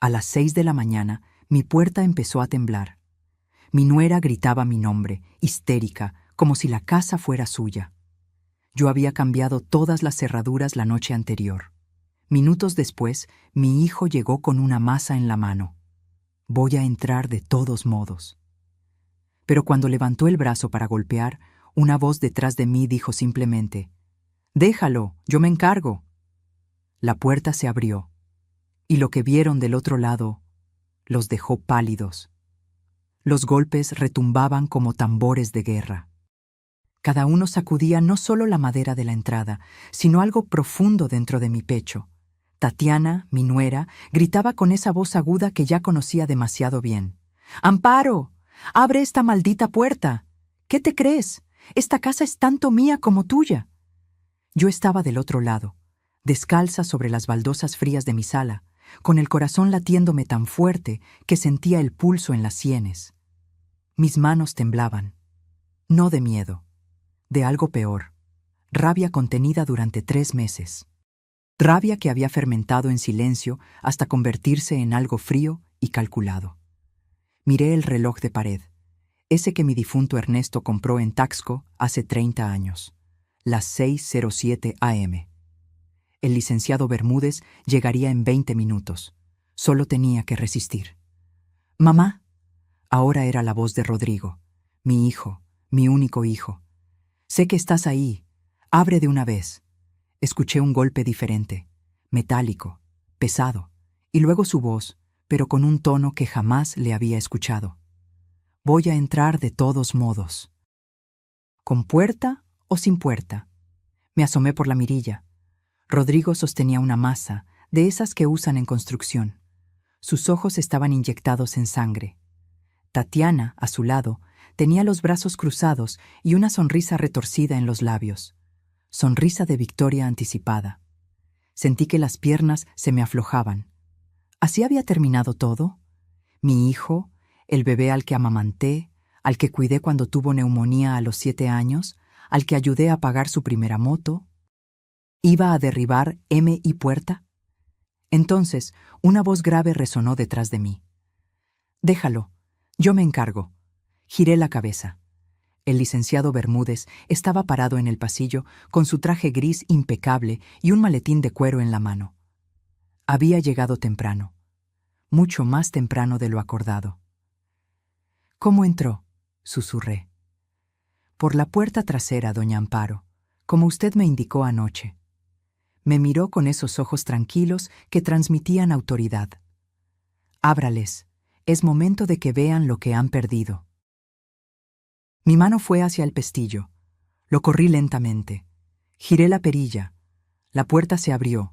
A las 6 de la mañana, mi puerta empezó a temblar. Mi nuera gritaba mi nombre, histérica, como si la casa fuera suya. Yo había cambiado todas las cerraduras la noche anterior. Minutos después, mi hijo llegó con una masa en la mano. Voy a entrar de todos modos. Pero cuando levantó el brazo para golpear, una voz detrás de mí dijo simplemente: «Déjalo, yo me encargo». La puerta se abrió, y lo que vieron del otro lado los dejó pálidos. Los golpes retumbaban como tambores de guerra. Cada uno sacudía no solo la madera de la entrada, sino algo profundo dentro de mi pecho. Tatiana, mi nuera, gritaba con esa voz aguda que ya conocía demasiado bien: «¡Amparo! ¡Abre esta maldita puerta! ¿Qué te crees? Esta casa es tanto mía como tuya». Yo estaba del otro lado, descalza sobre las baldosas frías de mi sala, con el corazón latiéndome tan fuerte que sentía el pulso en las sienes. Mis manos temblaban, no de miedo, de algo peor: rabia contenida durante 3 meses. Rabia que había fermentado en silencio hasta convertirse en algo frío y calculado. Miré el reloj de pared, ese que mi difunto Ernesto compró en Taxco hace 30 años, las 6:07 a.m. El licenciado Bermúdez llegaría en 20 minutos. Solo tenía que resistir. «Mamá». Ahora era la voz de Rodrigo, mi hijo, mi único hijo. «Sé que estás ahí. Abre de una vez». Escuché un golpe diferente, metálico, pesado, y luego su voz, pero con un tono que jamás le había escuchado. «Voy a entrar de todos modos». ¿Con puerta o sin puerta? Me asomé por la mirilla. Rodrigo sostenía una masa, de esas que usan en construcción. Sus ojos estaban inyectados en sangre. Tatiana, a su lado, tenía los brazos cruzados y una sonrisa retorcida en los labios. Sonrisa de victoria anticipada. Sentí que las piernas se me aflojaban. ¿Así había terminado todo? Mi hijo, el bebé al que amamanté, al que cuidé cuando tuvo neumonía a los 7 años, al que ayudé a pagar su primera moto, ¿iba a derribar M y puerta? Entonces, una voz grave resonó detrás de mí. «Déjalo, yo me encargo». Giré la cabeza. El licenciado Bermúdez estaba parado en el pasillo con su traje gris impecable y un maletín de cuero en la mano. Había llegado temprano, mucho más temprano de lo acordado. «¿Cómo entró?», susurré. «Por la puerta trasera, doña Amparo, como usted me indicó anoche». Me miró con esos ojos tranquilos que transmitían autoridad. «Ábrales, es momento de que vean lo que han perdido». Mi mano fue hacia el pestillo. Lo corrí lentamente. Giré la perilla. La puerta se abrió.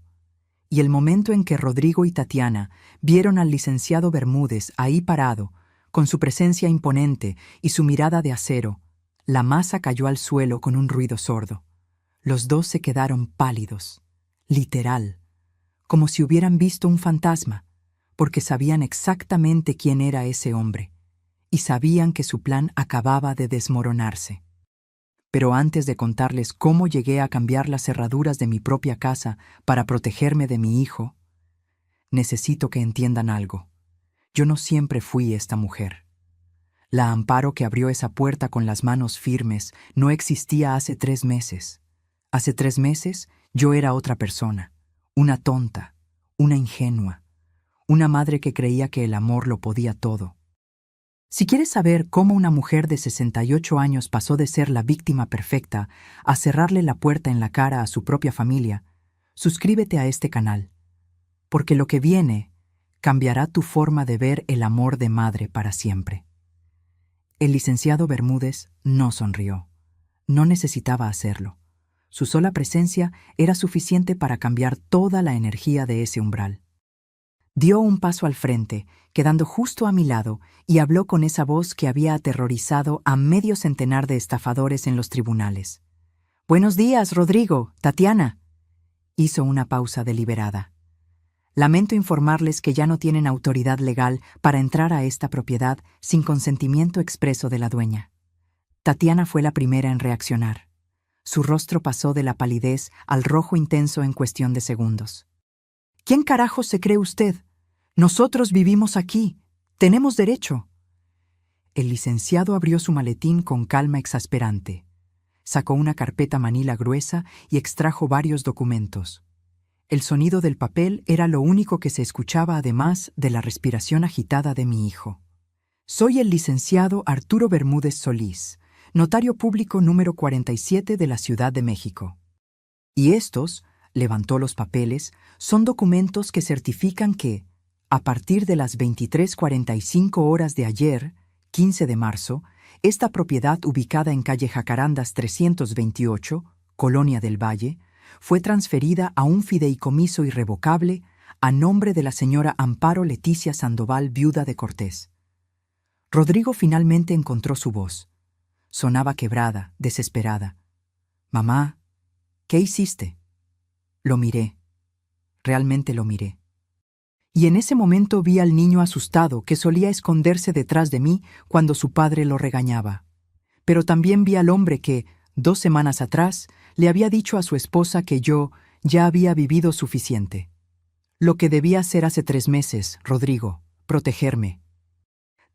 Y el momento en que Rodrigo y Tatiana vieron al licenciado Bermúdez ahí parado, con su presencia imponente y su mirada de acero, la masa cayó al suelo con un ruido sordo. Los dos se quedaron pálidos, literal, como si hubieran visto un fantasma, porque sabían exactamente quién era ese hombre. Y sabían que su plan acababa de desmoronarse. Pero antes de contarles cómo llegué a cambiar las cerraduras de mi propia casa para protegerme de mi hijo, necesito que entiendan algo. Yo no siempre fui esta mujer. La Amparo que abrió esa puerta con las manos firmes no existía hace 3 meses. Hace 3 meses yo era otra persona, una tonta, una ingenua, una madre que creía que el amor lo podía todo. Si quieres saber cómo una mujer de 68 años pasó de ser la víctima perfecta a cerrarle la puerta en la cara a su propia familia, suscríbete a este canal, porque lo que viene cambiará tu forma de ver el amor de madre para siempre. El licenciado Bermúdez no sonrió. No necesitaba hacerlo. Su sola presencia era suficiente para cambiar toda la energía de ese umbral. Dio un paso al frente, quedando justo a mi lado, y habló con esa voz que había aterrorizado a medio centenar de estafadores en los tribunales. «Buenos días, Rodrigo, Tatiana». Hizo una pausa deliberada. «Lamento informarles que ya no tienen autoridad legal para entrar a esta propiedad sin consentimiento expreso de la dueña». Tatiana fue la primera en reaccionar. Su rostro pasó de la palidez al rojo intenso en cuestión de segundos. «¿Quién carajo se cree usted? Nosotros vivimos aquí. Tenemos derecho. El licenciado abrió su maletín con calma exasperante. Sacó una carpeta manila gruesa y extrajo varios documentos. El sonido del papel era lo único que se escuchaba además de la respiración agitada de mi hijo. Soy el licenciado Arturo Bermúdez Solís, notario público número 47 de la Ciudad de México. Y estos, levantó los papeles, son documentos que certifican que, a partir de las 23:45 horas de ayer, 15 de marzo, esta propiedad ubicada en calle Jacarandas 328, Colonia del Valle, fue transferida a un fideicomiso irrevocable a nombre de la señora Amparo Leticia Sandoval, viuda de Cortés. Rodrigo finalmente encontró su voz. Sonaba quebrada, desesperada. «Mamá, ¿qué hiciste?» Lo miré. Realmente lo miré. Y en ese momento vi al niño asustado que solía esconderse detrás de mí cuando su padre lo regañaba. Pero también vi al hombre que, 2 semanas atrás, le había dicho a su esposa que yo ya había vivido suficiente. Lo que debía hacer hace 3 meses, Rodrigo, protegerme.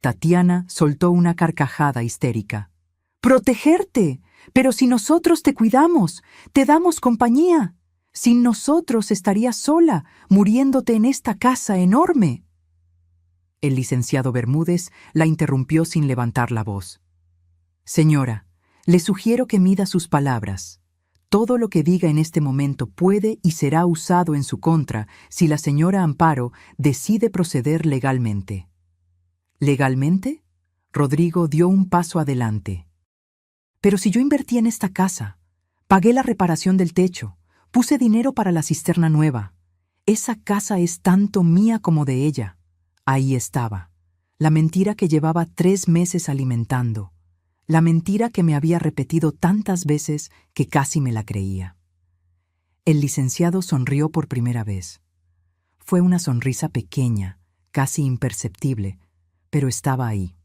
Tatiana soltó una carcajada histérica. «¡Protegerte! Pero si nosotros te cuidamos, te damos compañía. Sin nosotros estarías sola, muriéndote en esta casa enorme». El licenciado Bermúdez la interrumpió sin levantar la voz. «Señora, le sugiero que mida sus palabras. Todo lo que diga en este momento puede y será usado en su contra si la señora Amparo decide proceder legalmente». ¿Legalmente? Rodrigo dio un paso adelante. «Pero si yo invertí en esta casa, pagué la reparación del techo, puse dinero para la cisterna nueva. Esa casa es tanto mía como de ella. Ahí estaba, la mentira que llevaba 3 meses alimentando, la mentira que me había repetido tantas veces que casi me la creía». El licenciado sonrió por primera vez. Fue una sonrisa pequeña, casi imperceptible, pero estaba ahí.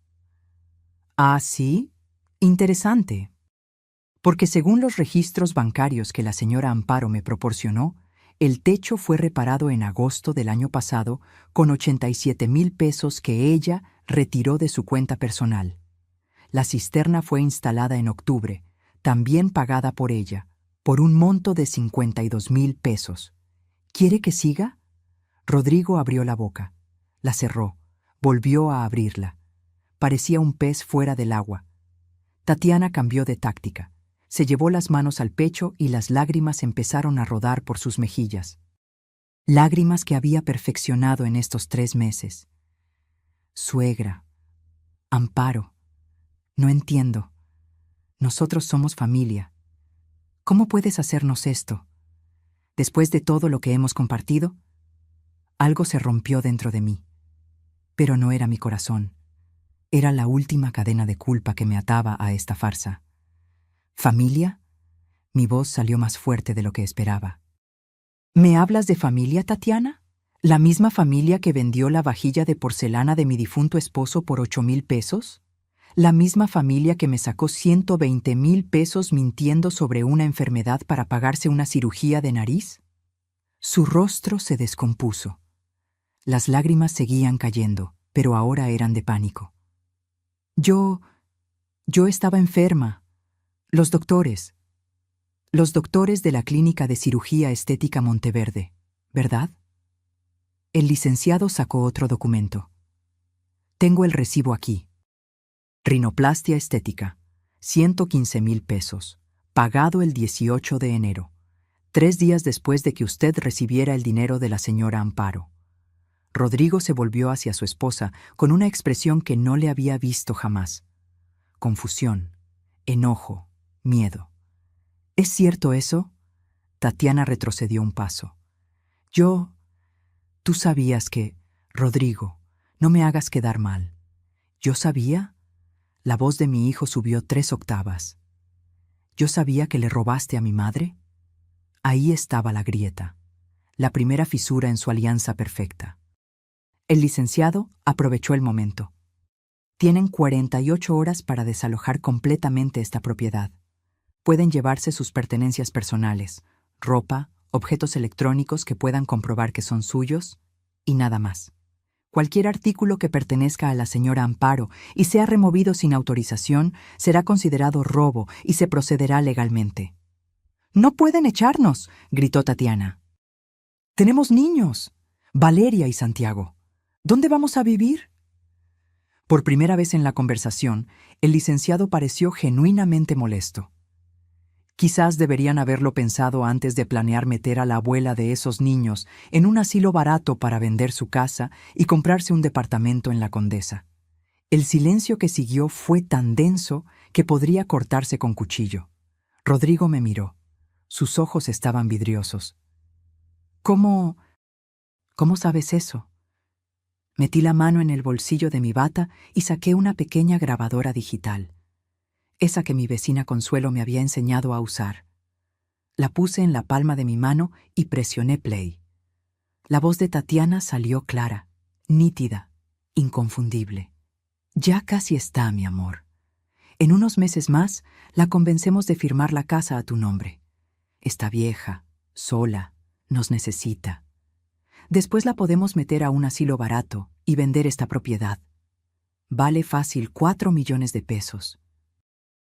«¿Ah, sí? Interesante. Porque según los registros bancarios que la señora Amparo me proporcionó, el techo fue reparado en agosto del año pasado con 87,000 pesos que ella retiró de su cuenta personal. La cisterna fue instalada en octubre, también pagada por ella, por un monto de 52,000 pesos. ¿Quiere que siga?» Rodrigo abrió la boca, la cerró, volvió a abrirla. Parecía un pez fuera del agua. Tatiana cambió de táctica. Se llevó las manos al pecho y las lágrimas empezaron a rodar por sus mejillas. Lágrimas que había perfeccionado en estos 3 meses. «Suegra, Amparo, no entiendo. Nosotros somos familia. ¿Cómo puedes hacernos esto? Después de todo lo que hemos compartido?» Algo se rompió dentro de mí. Pero no era mi corazón. Era la última cadena de culpa que me ataba a esta farsa. «¿Familia?» Mi voz salió más fuerte de lo que esperaba. «¿Me hablas de familia, Tatiana? ¿La misma familia que vendió la vajilla de porcelana de mi difunto esposo por 8,000 pesos? ¿La misma familia que me sacó 120,000 pesos mintiendo sobre una enfermedad para pagarse una cirugía de nariz?» Su rostro se descompuso. Las lágrimas seguían cayendo, pero ahora eran de pánico. Yo estaba enferma. Los doctores de la Clínica de Cirugía Estética Monteverde, ¿verdad?» El licenciado sacó otro documento. «Tengo el recibo aquí. Rinoplastia estética, 115,000 pesos, pagado el 18 de enero, 3 días después de que usted recibiera el dinero de la señora Amparo». Rodrigo se volvió hacia su esposa con una expresión que no le había visto jamás. Confusión, enojo, miedo. «¿Es cierto eso?» Tatiana retrocedió un paso. Tú sabías que... Rodrigo, no me hagas quedar mal. ¿Yo sabía?» La voz de mi hijo subió 3 octavas. «¿Yo sabía que le robaste a mi madre?» Ahí estaba la grieta, la primera fisura en su alianza perfecta. El licenciado aprovechó el momento. «Tienen 48 horas para desalojar completamente esta propiedad. Pueden llevarse sus pertenencias personales, ropa, objetos electrónicos que puedan comprobar que son suyos, y nada más. Cualquier artículo que pertenezca a la señora Amparo y sea removido sin autorización será considerado robo y se procederá legalmente. «¡No pueden echarnos!», gritó Tatiana. «Tenemos niños, Valeria y Santiago. ¿Dónde vamos a vivir?». Por primera vez en la conversación, el licenciado pareció genuinamente molesto. Quizás deberían haberlo pensado antes de planear meter a la abuela de esos niños en un asilo barato para vender su casa y comprarse un departamento en la Condesa. El silencio que siguió fue tan denso que podría cortarse con cuchillo. Rodrigo me miró. Sus ojos estaban vidriosos. ¿Cómo sabes eso? Metí la mano en el bolsillo de mi bata y saqué una pequeña grabadora digital. Esa que mi vecina Consuelo me había enseñado a usar. La puse en la palma de mi mano y presioné play. La voz de Tatiana salió clara, nítida, inconfundible. «Ya casi está, mi amor. En unos meses más la convencemos de firmar la casa a tu nombre. Está vieja, sola, nos necesita. Después la podemos meter a un asilo barato y vender esta propiedad. Vale fácil 4 millones de pesos.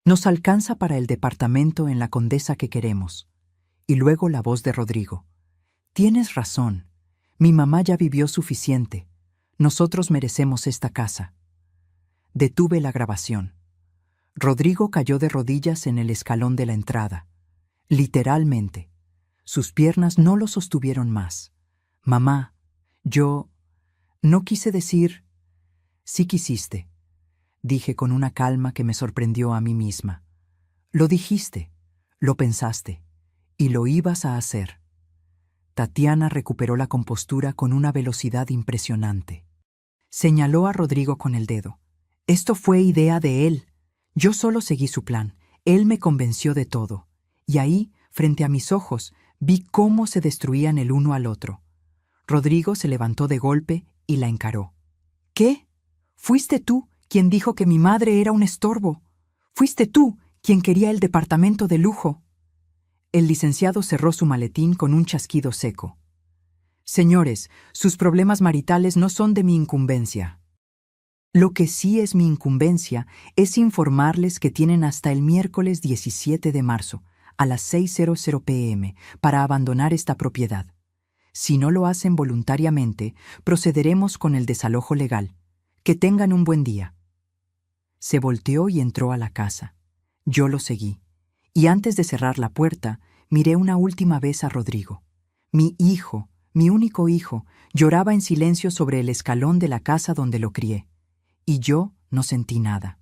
Nos alcanza para el departamento en la Condesa que queremos». Y luego la voz de Rodrigo. «Tienes razón. Mi mamá ya vivió suficiente. Nosotros merecemos esta casa». Detuve la grabación. Rodrigo cayó de rodillas en el escalón de la entrada. Literalmente. Sus piernas no lo sostuvieron más. «Mamá, yo no quise decir...». «Sí quisiste», dije con una calma que me sorprendió a mí misma. «Lo dijiste, lo pensaste, y lo ibas a hacer». Tatiana recuperó la compostura con una velocidad impresionante. Señaló a Rodrigo con el dedo. «Esto fue idea de él. Yo solo seguí su plan. Él me convenció de todo. Y ahí, frente a mis ojos, vi cómo se destruían el uno al otro». Rodrigo se levantó de golpe y la encaró. «¿Qué? Fuiste tú quien dijo que mi madre era un estorbo. Fuiste tú quien quería el departamento de lujo». El licenciado cerró su maletín con un chasquido seco. «Señores, sus problemas maritales no son de mi incumbencia. Lo que sí es mi incumbencia es informarles que tienen hasta el miércoles 17 de marzo, a las 6:00 p.m., para abandonar esta propiedad. Si no lo hacen voluntariamente, procederemos con el desalojo legal. Que tengan un buen día». Se volteó y entró a la casa. Yo lo seguí, y antes de cerrar la puerta, miré una última vez a Rodrigo. Mi hijo, mi único hijo, lloraba en silencio sobre el escalón de la casa donde lo crié. Y yo no sentí nada.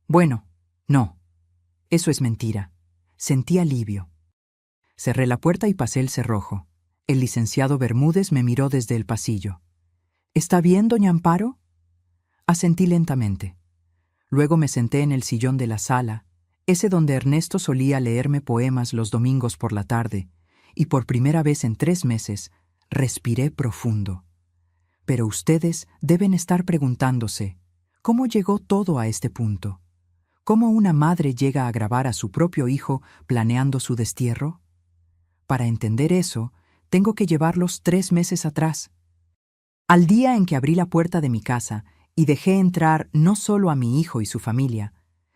Bueno, no. Eso es mentira. Sentí alivio. Cerré la puerta y pasé el cerrojo. El licenciado Bermúdez me miró desde el pasillo. «¿Está bien, doña Amparo?». Asentí lentamente. Luego me senté en el sillón de la sala, ese donde Ernesto solía leerme poemas los domingos por la tarde, y por primera vez en 3 meses respiré profundo. Pero ustedes deben estar preguntándose, ¿cómo llegó todo a este punto? ¿Cómo una madre llega a grabar a su propio hijo planeando su destierro? Para entender eso, tengo que llevarlos 3 meses atrás. Al día en que abrí la puerta de mi casa y dejé entrar no solo a mi hijo y su familia,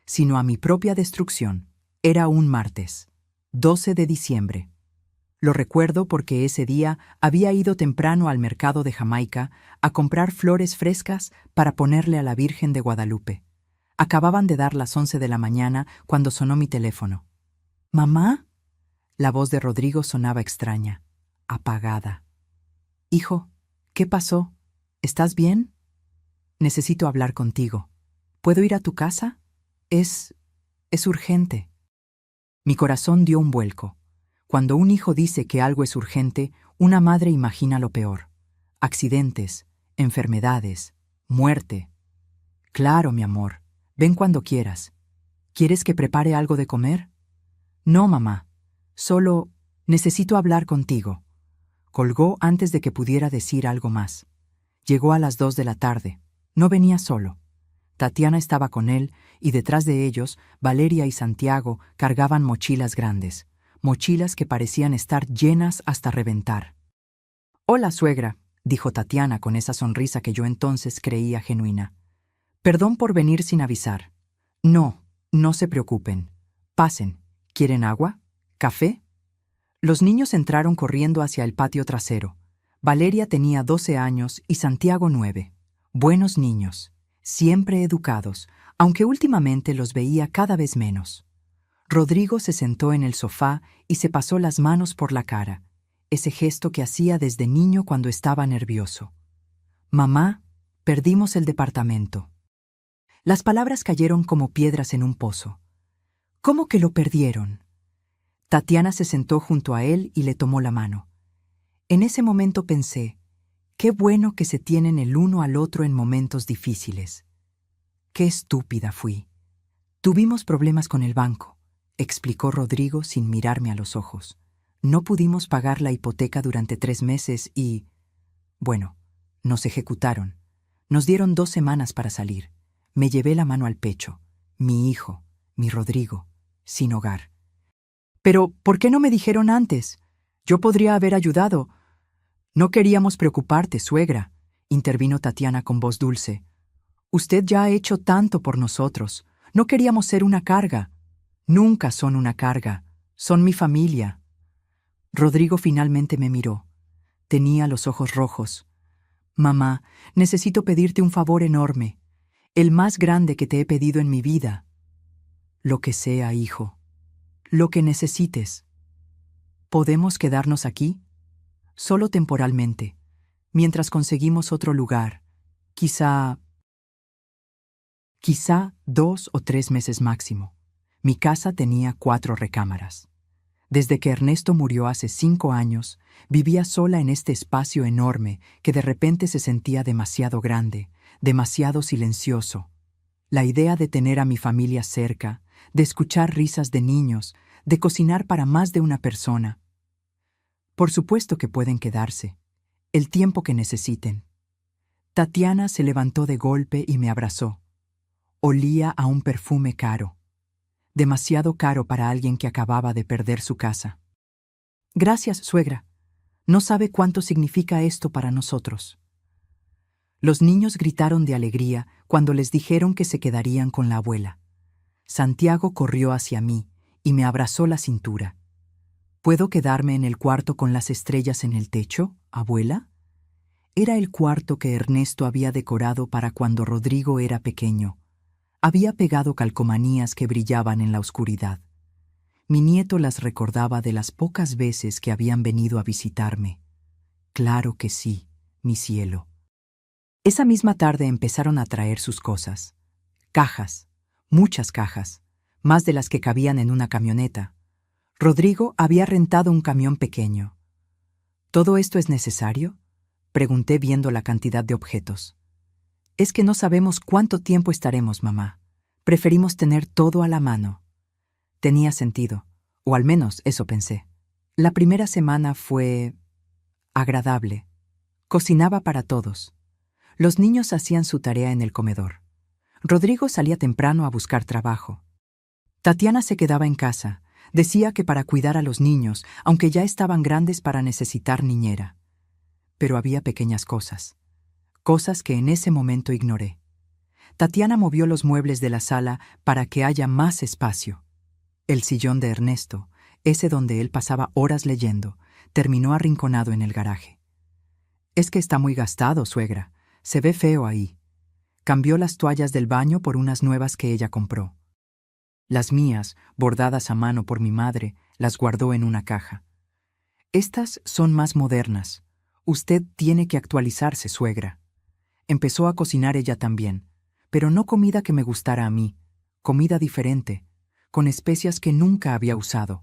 sino a mi propia destrucción, era un martes, 12 de diciembre. Lo recuerdo porque ese día había ido temprano al mercado de Jamaica a comprar flores frescas para ponerle a la Virgen de Guadalupe. Acababan de dar las 11 de la mañana cuando sonó mi teléfono. «¿Mamá?». La voz de Rodrigo sonaba extraña, apagada. «Hijo, ¿qué pasó? ¿Estás bien? Necesito hablar contigo. ¿Puedo ir a tu casa? Es urgente». Mi corazón dio un vuelco. Cuando un hijo dice que algo es urgente, una madre imagina lo peor. Accidentes, enfermedades, muerte. «Claro, mi amor. Ven cuando quieras. ¿Quieres que prepare algo de comer?». «No, mamá. Solo necesito hablar contigo». Colgó antes de que pudiera decir algo más. Llegó a las 2 de la tarde. No venía solo. Tatiana estaba con él y detrás de ellos, Valeria y Santiago cargaban mochilas grandes, mochilas que parecían estar llenas hasta reventar. «Hola, suegra», dijo Tatiana con esa sonrisa que yo entonces creía genuina. Perdón por venir sin avisar. No, no se preocupen. Pasen. ¿Quieren agua? ¿Café? Los niños entraron corriendo hacia el patio trasero. Valeria tenía 12 años y Santiago 9. Buenos niños, siempre educados, aunque últimamente los veía cada vez menos. Rodrigo se sentó en el sofá y se pasó las manos por la cara, ese gesto que hacía desde niño cuando estaba nervioso. Mamá, perdimos el departamento. Las palabras cayeron como piedras en un pozo. ¿Cómo que lo perdieron? Tatiana se sentó junto a él y le tomó la mano. En ese momento pensé, qué bueno que se tienen el uno al otro en momentos difíciles. Qué estúpida fui. Tuvimos problemas con el banco, explicó Rodrigo sin mirarme a los ojos. No pudimos pagar la hipoteca durante 3 meses y... Bueno, nos ejecutaron. Nos dieron 2 semanas para salir. Me llevé la mano al pecho. Mi hijo, mi Rodrigo, sin hogar. Pero, ¿por qué no me dijeron antes? Yo podría haber ayudado. No queríamos preocuparte, suegra, intervino Tatiana con voz dulce. Usted ya ha hecho tanto por nosotros. No queríamos ser una carga. Nunca son una carga. Son mi familia. Rodrigo finalmente me miró. Tenía los ojos rojos. Mamá, necesito pedirte un favor enorme. El más grande que te he pedido en mi vida. Lo que sea, hijo. Lo que necesites. ¿Podemos quedarnos aquí? Solo temporalmente, mientras conseguimos otro lugar. Quizá 2 o 3 meses máximo. Mi casa tenía 4 recámaras. Desde que Ernesto murió hace 5 años, vivía sola en este espacio enorme que de repente se sentía demasiado grande, demasiado silencioso. La idea de tener a mi familia cerca, de escuchar risas de niños, de cocinar para más de una persona. Por supuesto que pueden quedarse, el tiempo que necesiten. Tatiana se levantó de golpe y me abrazó. Olía a un perfume caro. Demasiado caro para alguien que acababa de perder su casa. Gracias, suegra. No sabe cuánto significa esto para nosotros. Los niños gritaron de alegría cuando les dijeron que se quedarían con la abuela. Santiago corrió hacia mí y me abrazó la cintura. ¿Puedo quedarme en el cuarto con las estrellas en el techo, abuela? Era el cuarto que Ernesto había decorado para cuando Rodrigo era pequeño. Había pegado calcomanías que brillaban en la oscuridad. Mi nieto las recordaba de las pocas veces que habían venido a visitarme. Claro que sí, mi cielo. Esa misma tarde empezaron a traer sus cosas. Cajas, muchas cajas, más de las que cabían en una camioneta. Rodrigo había rentado un camión pequeño. ¿Todo esto es necesario?, pregunté viendo la cantidad de objetos. Es que no sabemos cuánto tiempo estaremos, mamá. Preferimos tener todo a la mano. Tenía sentido, o al menos eso pensé. La primera semana fue agradable. Cocinaba para todos. Los niños hacían su tarea en el comedor. Rodrigo salía temprano a buscar trabajo. Tatiana se quedaba en casa. Decía que para cuidar a los niños, aunque ya estaban grandes para necesitar niñera. Pero había pequeñas cosas. Cosas que en ese momento ignoré. Tatiana movió los muebles de la sala para que haya más espacio. El sillón de Ernesto, ese donde él pasaba horas leyendo, terminó arrinconado en el garaje. Es que está muy gastado, suegra. Se ve feo ahí. Cambió las toallas del baño por unas nuevas que ella compró. Las mías, bordadas a mano por mi madre, las guardó en una caja. Estas son más modernas. Usted tiene que actualizarse, suegra. Empezó a cocinar ella también, pero no comida que me gustara a mí, comida diferente, con especias que nunca había usado.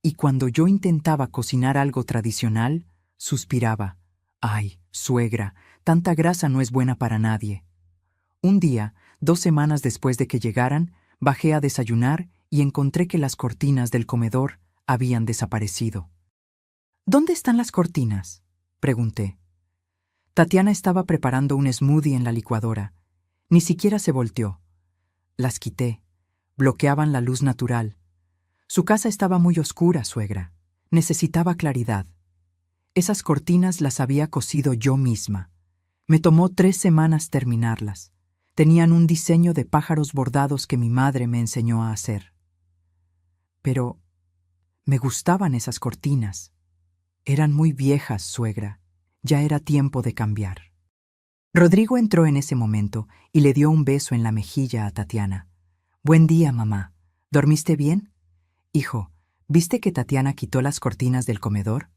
Y cuando yo intentaba cocinar algo tradicional, suspiraba. Ay, suegra, tanta grasa no es buena para nadie. Un día, 2 semanas después de que llegaran, bajé a desayunar y encontré que las cortinas del comedor habían desaparecido. ¿Dónde están las cortinas?, pregunté. Tatiana estaba preparando un smoothie en la licuadora. Ni siquiera se volteó. Las quité. Bloqueaban la luz natural. Su casa estaba muy oscura, suegra. Necesitaba claridad. Esas cortinas las había cosido yo misma. Me tomó 3 semanas terminarlas. Tenían un diseño de pájaros bordados que mi madre me enseñó a hacer. Pero me gustaban esas cortinas. Eran muy viejas, suegra. Ya era tiempo de cambiar. Rodrigo entró en ese momento y le dio un beso en la mejilla a Tatiana. Buen día, mamá. ¿Dormiste bien? Hijo, ¿viste que Tatiana quitó las cortinas del comedor?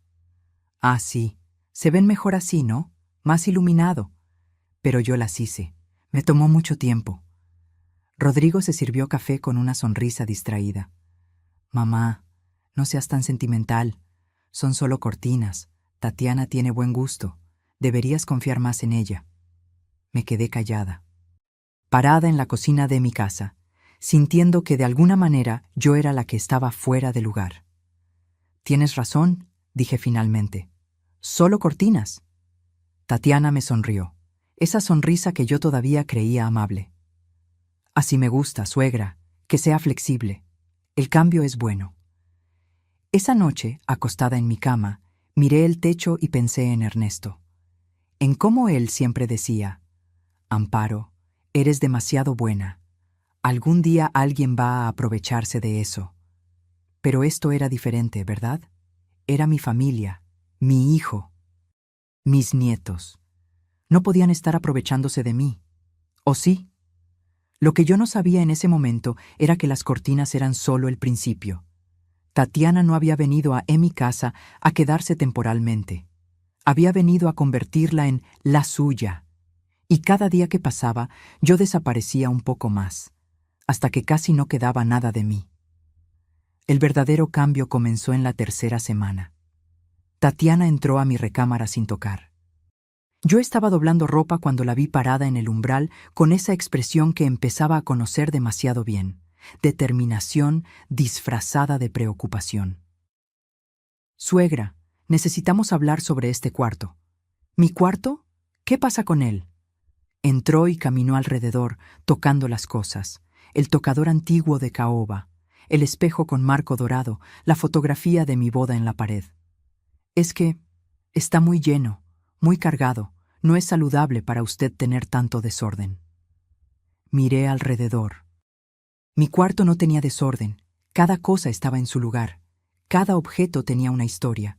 Ah, sí. Se ven mejor así, ¿no? Más iluminado. Pero yo las hice. Me tomó mucho tiempo. Rodrigo se sirvió café con una sonrisa distraída. Mamá, no seas tan sentimental. Son solo cortinas. Tatiana tiene buen gusto. Deberías confiar más en ella. Me quedé callada, parada en la cocina de mi casa, sintiendo que de alguna manera yo era la que estaba fuera de lugar. Tienes razón, dije finalmente. Solo cortinas. Tatiana me sonrió, esa sonrisa que yo todavía creía amable. Así me gusta, suegra, que sea flexible. El cambio es bueno. Esa noche, acostada en mi cama, miré el techo y pensé en Ernesto. En cómo él siempre decía: Amparo, eres demasiado buena. Algún día alguien va a aprovecharse de eso. Pero esto era diferente, ¿verdad? Era mi familia, mi hijo, mis nietos. No podían estar aprovechándose de mí. ¿O sí? Lo que yo no sabía en ese momento era que las cortinas eran solo el principio. Tatiana no había venido a mi casa a quedarse temporalmente. Había venido a convertirla en la suya. Y cada día que pasaba, yo desaparecía un poco más, hasta que casi no quedaba nada de mí. El verdadero cambio comenzó en la 3ª semana. Tatiana entró a mi recámara sin tocar. Yo estaba doblando ropa cuando la vi parada en el umbral con esa expresión que empezaba a conocer demasiado bien, determinación disfrazada de preocupación. Suegra, necesitamos hablar sobre este cuarto. ¿Mi cuarto? ¿Qué pasa con él? Entró y caminó alrededor, tocando las cosas. El tocador antiguo de caoba, el espejo con marco dorado, la fotografía de mi boda en la pared. Es que está muy lleno, muy cargado. No es saludable para usted tener tanto desorden. Miré alrededor. Mi cuarto no tenía desorden. Cada cosa estaba en su lugar. Cada objeto tenía una historia.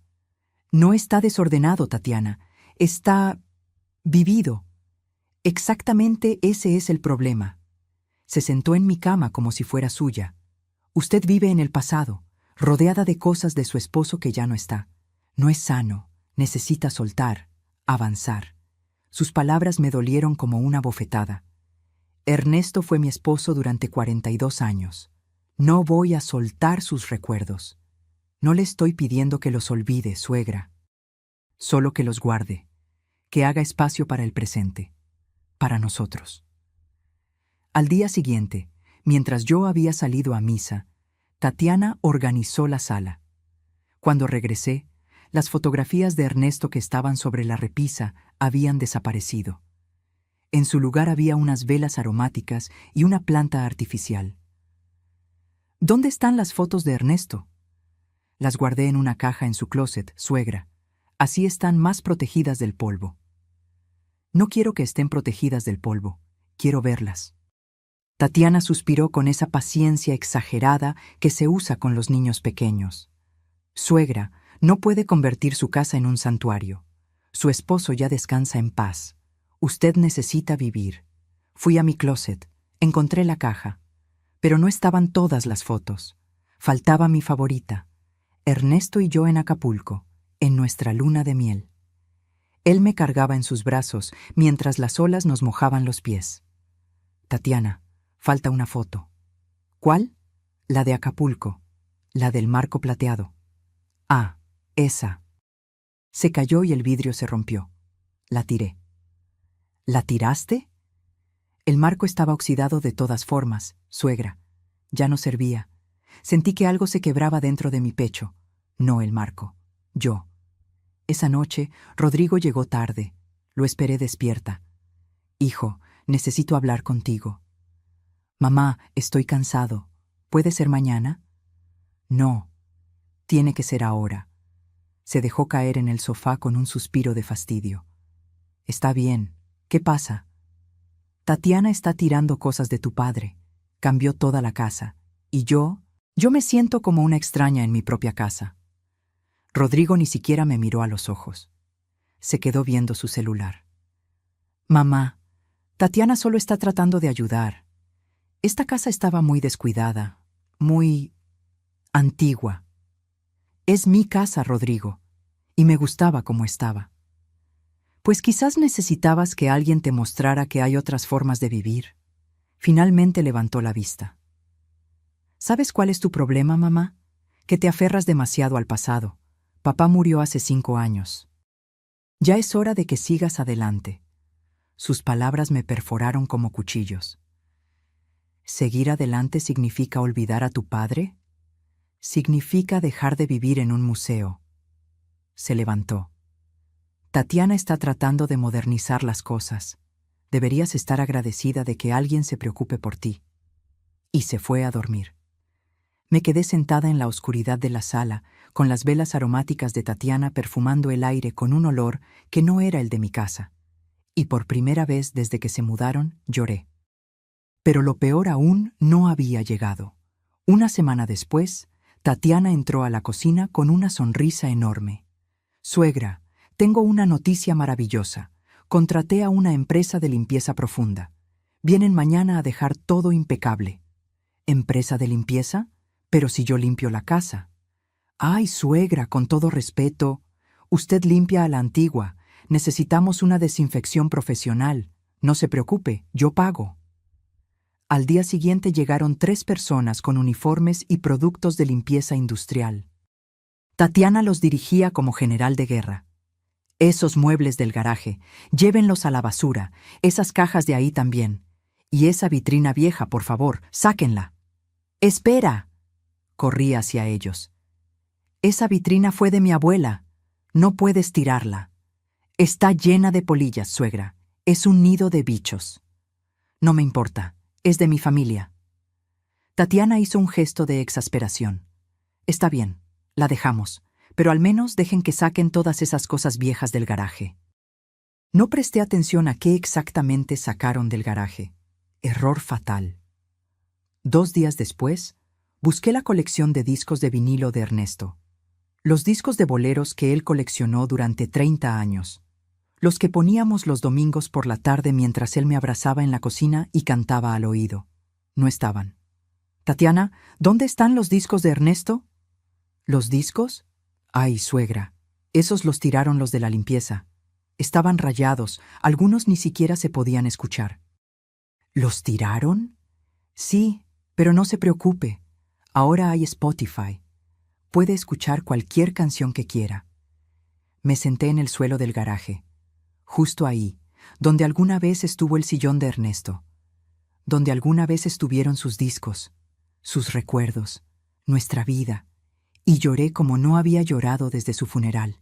No está desordenado, Tatiana. Está vivido. Exactamente ese es el problema. Se sentó en mi cama como si fuera suya. Usted vive en el pasado, rodeada de cosas de su esposo que ya no está. No es sano, necesita soltar, avanzar. Sus palabras me dolieron como una bofetada. Ernesto fue mi esposo durante 42 años. No voy a soltar sus recuerdos. No le estoy pidiendo que los olvide, suegra. Solo que los guarde, que haga espacio para el presente. Para nosotros. Al día siguiente, mientras yo había salido a misa, Tatiana organizó la sala. Cuando regresé, las fotografías de Ernesto que estaban sobre la repisa habían desaparecido. En su lugar había unas velas aromáticas y una planta artificial. ¿Dónde están las fotos de Ernesto? Las guardé en una caja en su closet, suegra. Así están más protegidas del polvo. No quiero que estén protegidas del polvo. Quiero verlas. Tatiana suspiró con esa paciencia exagerada que se usa con los niños pequeños. Suegra, no puede convertir su casa en un santuario. Su esposo ya descansa en paz. Usted necesita vivir. Fui a mi closet, encontré la caja, pero no estaban todas las fotos. Faltaba mi favorita, Ernesto y yo en Acapulco, en nuestra luna de miel. Él me cargaba en sus brazos mientras las olas nos mojaban los pies. Tatiana, falta una foto. ¿Cuál? La de Acapulco, la del marco plateado. Ah, esa. Se cayó y el vidrio se rompió. La tiré. ¿La tiraste? El marco estaba oxidado de todas formas, suegra. Ya no servía. Sentí que algo se quebraba dentro de mi pecho. No el marco, yo. Esa noche, Rodrigo llegó tarde. Lo esperé despierta. Hijo, necesito hablar contigo. Mamá, estoy cansado. ¿Puede ser mañana? No, tiene que ser ahora. Se dejó caer en el sofá con un suspiro de fastidio. Está bien. ¿Qué pasa? Tatiana está tirando cosas de tu padre. Cambió toda la casa. Y yo me siento como una extraña en mi propia casa. Rodrigo ni siquiera me miró a los ojos. Se quedó viendo su celular. Mamá, Tatiana solo está tratando de ayudar. Esta casa estaba muy descuidada, muy antigua. Es mi casa, Rodrigo, y me gustaba como estaba. Pues quizás necesitabas que alguien te mostrara que hay otras formas de vivir. Finalmente levantó la vista. ¿Sabes cuál es tu problema, mamá? Que te aferras demasiado al pasado. Papá murió hace 5 años. Ya es hora de que sigas adelante. Sus palabras me perforaron como cuchillos. ¿Seguir adelante significa olvidar a tu padre? Significa dejar de vivir en un museo. Se levantó. Tatiana está tratando de modernizar las cosas. Deberías estar agradecida de que alguien se preocupe por ti. Y se fue a dormir. Me quedé sentada en la oscuridad de la sala, con las velas aromáticas de Tatiana perfumando el aire con un olor que no era el de mi casa. Y por primera vez desde que se mudaron, lloré. Pero lo peor aún no había llegado. Una semana después, Tatiana entró a la cocina con una sonrisa enorme. Suegra, tengo una noticia maravillosa. Contraté a una empresa de limpieza profunda. Vienen mañana a dejar todo impecable. ¿Empresa de limpieza? Pero si yo limpio la casa. Ay, suegra, con todo respeto. Usted limpia a la antigua. Necesitamos una desinfección profesional. No se preocupe, yo pago. Al día siguiente llegaron 3 personas con uniformes y productos de limpieza industrial. Tatiana los dirigía como general de guerra. Esos muebles del garaje, llévenlos a la basura, esas cajas de ahí también. Y esa vitrina vieja, por favor, sáquenla. ¡Espera! Corrí hacia ellos. Esa vitrina fue de mi abuela. No puedes tirarla. Está llena de polillas, suegra. Es un nido de bichos. No me importa. Es de mi familia. Tatiana hizo un gesto de exasperación. Está bien, la dejamos, pero al menos dejen que saquen todas esas cosas viejas del garaje. No presté atención a qué exactamente sacaron del garaje. Error fatal. 2 días después, busqué la colección de discos de vinilo de Ernesto. Los discos de boleros que él coleccionó durante 30 años. Los que poníamos los domingos por la tarde mientras él me abrazaba en la cocina y cantaba al oído. No estaban. Tatiana, ¿dónde están los discos de Ernesto? ¿Los discos? Ay, suegra, esos los tiraron los de la limpieza. Estaban rayados, algunos ni siquiera se podían escuchar. ¿Los tiraron? Sí, pero no se preocupe. Ahora hay Spotify. Puede escuchar cualquier canción que quiera. Me senté en el suelo del garaje, justo ahí, donde alguna vez estuvo el sillón de Ernesto, donde alguna vez estuvieron sus discos, sus recuerdos, nuestra vida, y lloré como no había llorado desde su funeral.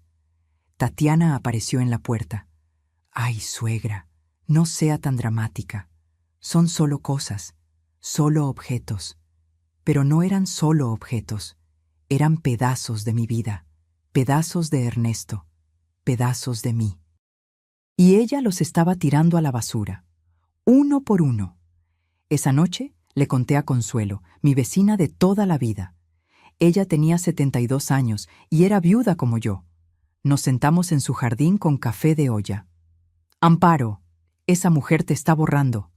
Tatiana apareció en la puerta. Ay, suegra, no sea tan dramática. Son solo cosas, solo objetos. Pero no eran solo objetos, eran pedazos de mi vida, pedazos de Ernesto, pedazos de mí. Y ella los estaba tirando a la basura, uno por uno. Esa noche le conté a Consuelo, mi vecina de toda la vida. Ella tenía 72 años y era viuda como yo. Nos sentamos en su jardín con café de olla. Amparo, esa mujer te está borrando,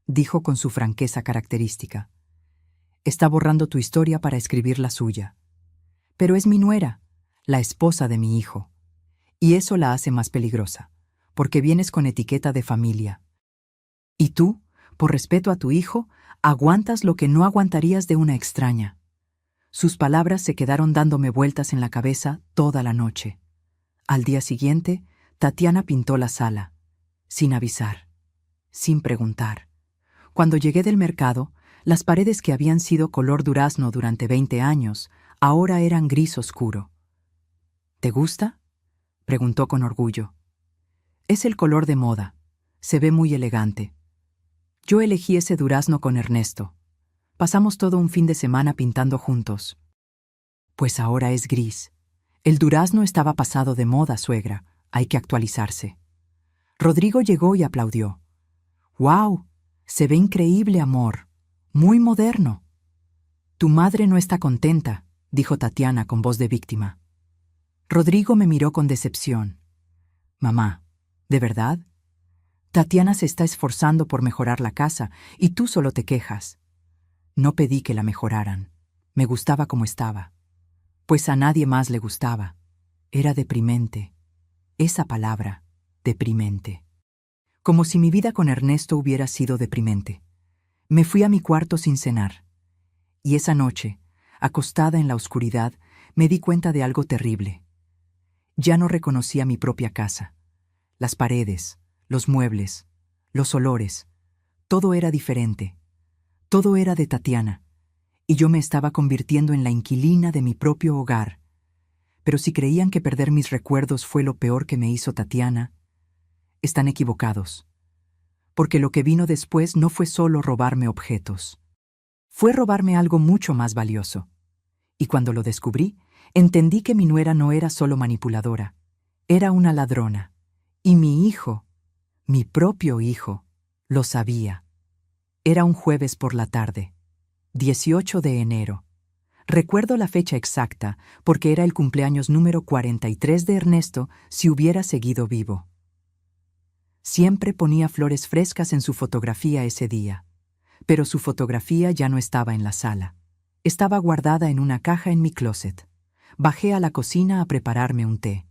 dijo con su franqueza característica. Está borrando tu historia para escribir la suya. Pero es mi nuera, la esposa de mi hijo. Y eso la hace más peligrosa, porque vienes con etiqueta de familia. Y tú, por respeto a tu hijo, aguantas lo que no aguantarías de una extraña. Sus palabras se quedaron dándome vueltas en la cabeza toda la noche. Al día siguiente, Tatiana pintó la sala, sin avisar, sin preguntar. Cuando llegué del mercado, las paredes que habían sido color durazno durante 20 años, ahora eran gris oscuro. ¿Te gusta?, preguntó con orgullo. Es el color de moda. Se ve muy elegante. Yo elegí ese durazno con Ernesto. Pasamos todo un fin de semana pintando juntos. Pues ahora es gris. El durazno estaba pasado de moda, suegra. Hay que actualizarse. Rodrigo llegó y aplaudió. ¡Guau! Se ve increíble, amor. Muy moderno. Tu madre no está contenta, dijo Tatiana con voz de víctima. Rodrigo me miró con decepción. Mamá, ¿de verdad? Tatiana se está esforzando por mejorar la casa y tú solo te quejas. No pedí que la mejoraran. Me gustaba como estaba. Pues a nadie más le gustaba. Era deprimente. Esa palabra, deprimente. Como si mi vida con Ernesto hubiera sido deprimente. Me fui a mi cuarto sin cenar. Y esa noche, acostada en la oscuridad, me di cuenta de algo terrible. Ya no reconocía mi propia casa. Las paredes, los muebles, los olores, todo era diferente. Todo era de Tatiana, y yo me estaba convirtiendo en la inquilina de mi propio hogar. Pero si creían que perder mis recuerdos fue lo peor que me hizo Tatiana, están equivocados. Porque lo que vino después no fue solo robarme objetos. Fue robarme algo mucho más valioso. Y cuando lo descubrí, entendí que mi nuera no era solo manipuladora, era una ladrona. Y mi hijo, mi propio hijo, lo sabía. Era un jueves por la tarde, 18 de enero. Recuerdo la fecha exacta porque era el cumpleaños número 43 de Ernesto si hubiera seguido vivo. Siempre ponía flores frescas en su fotografía ese día, pero su fotografía ya no estaba en la sala. Estaba guardada en una caja en mi closet. Bajé a la cocina a prepararme un té.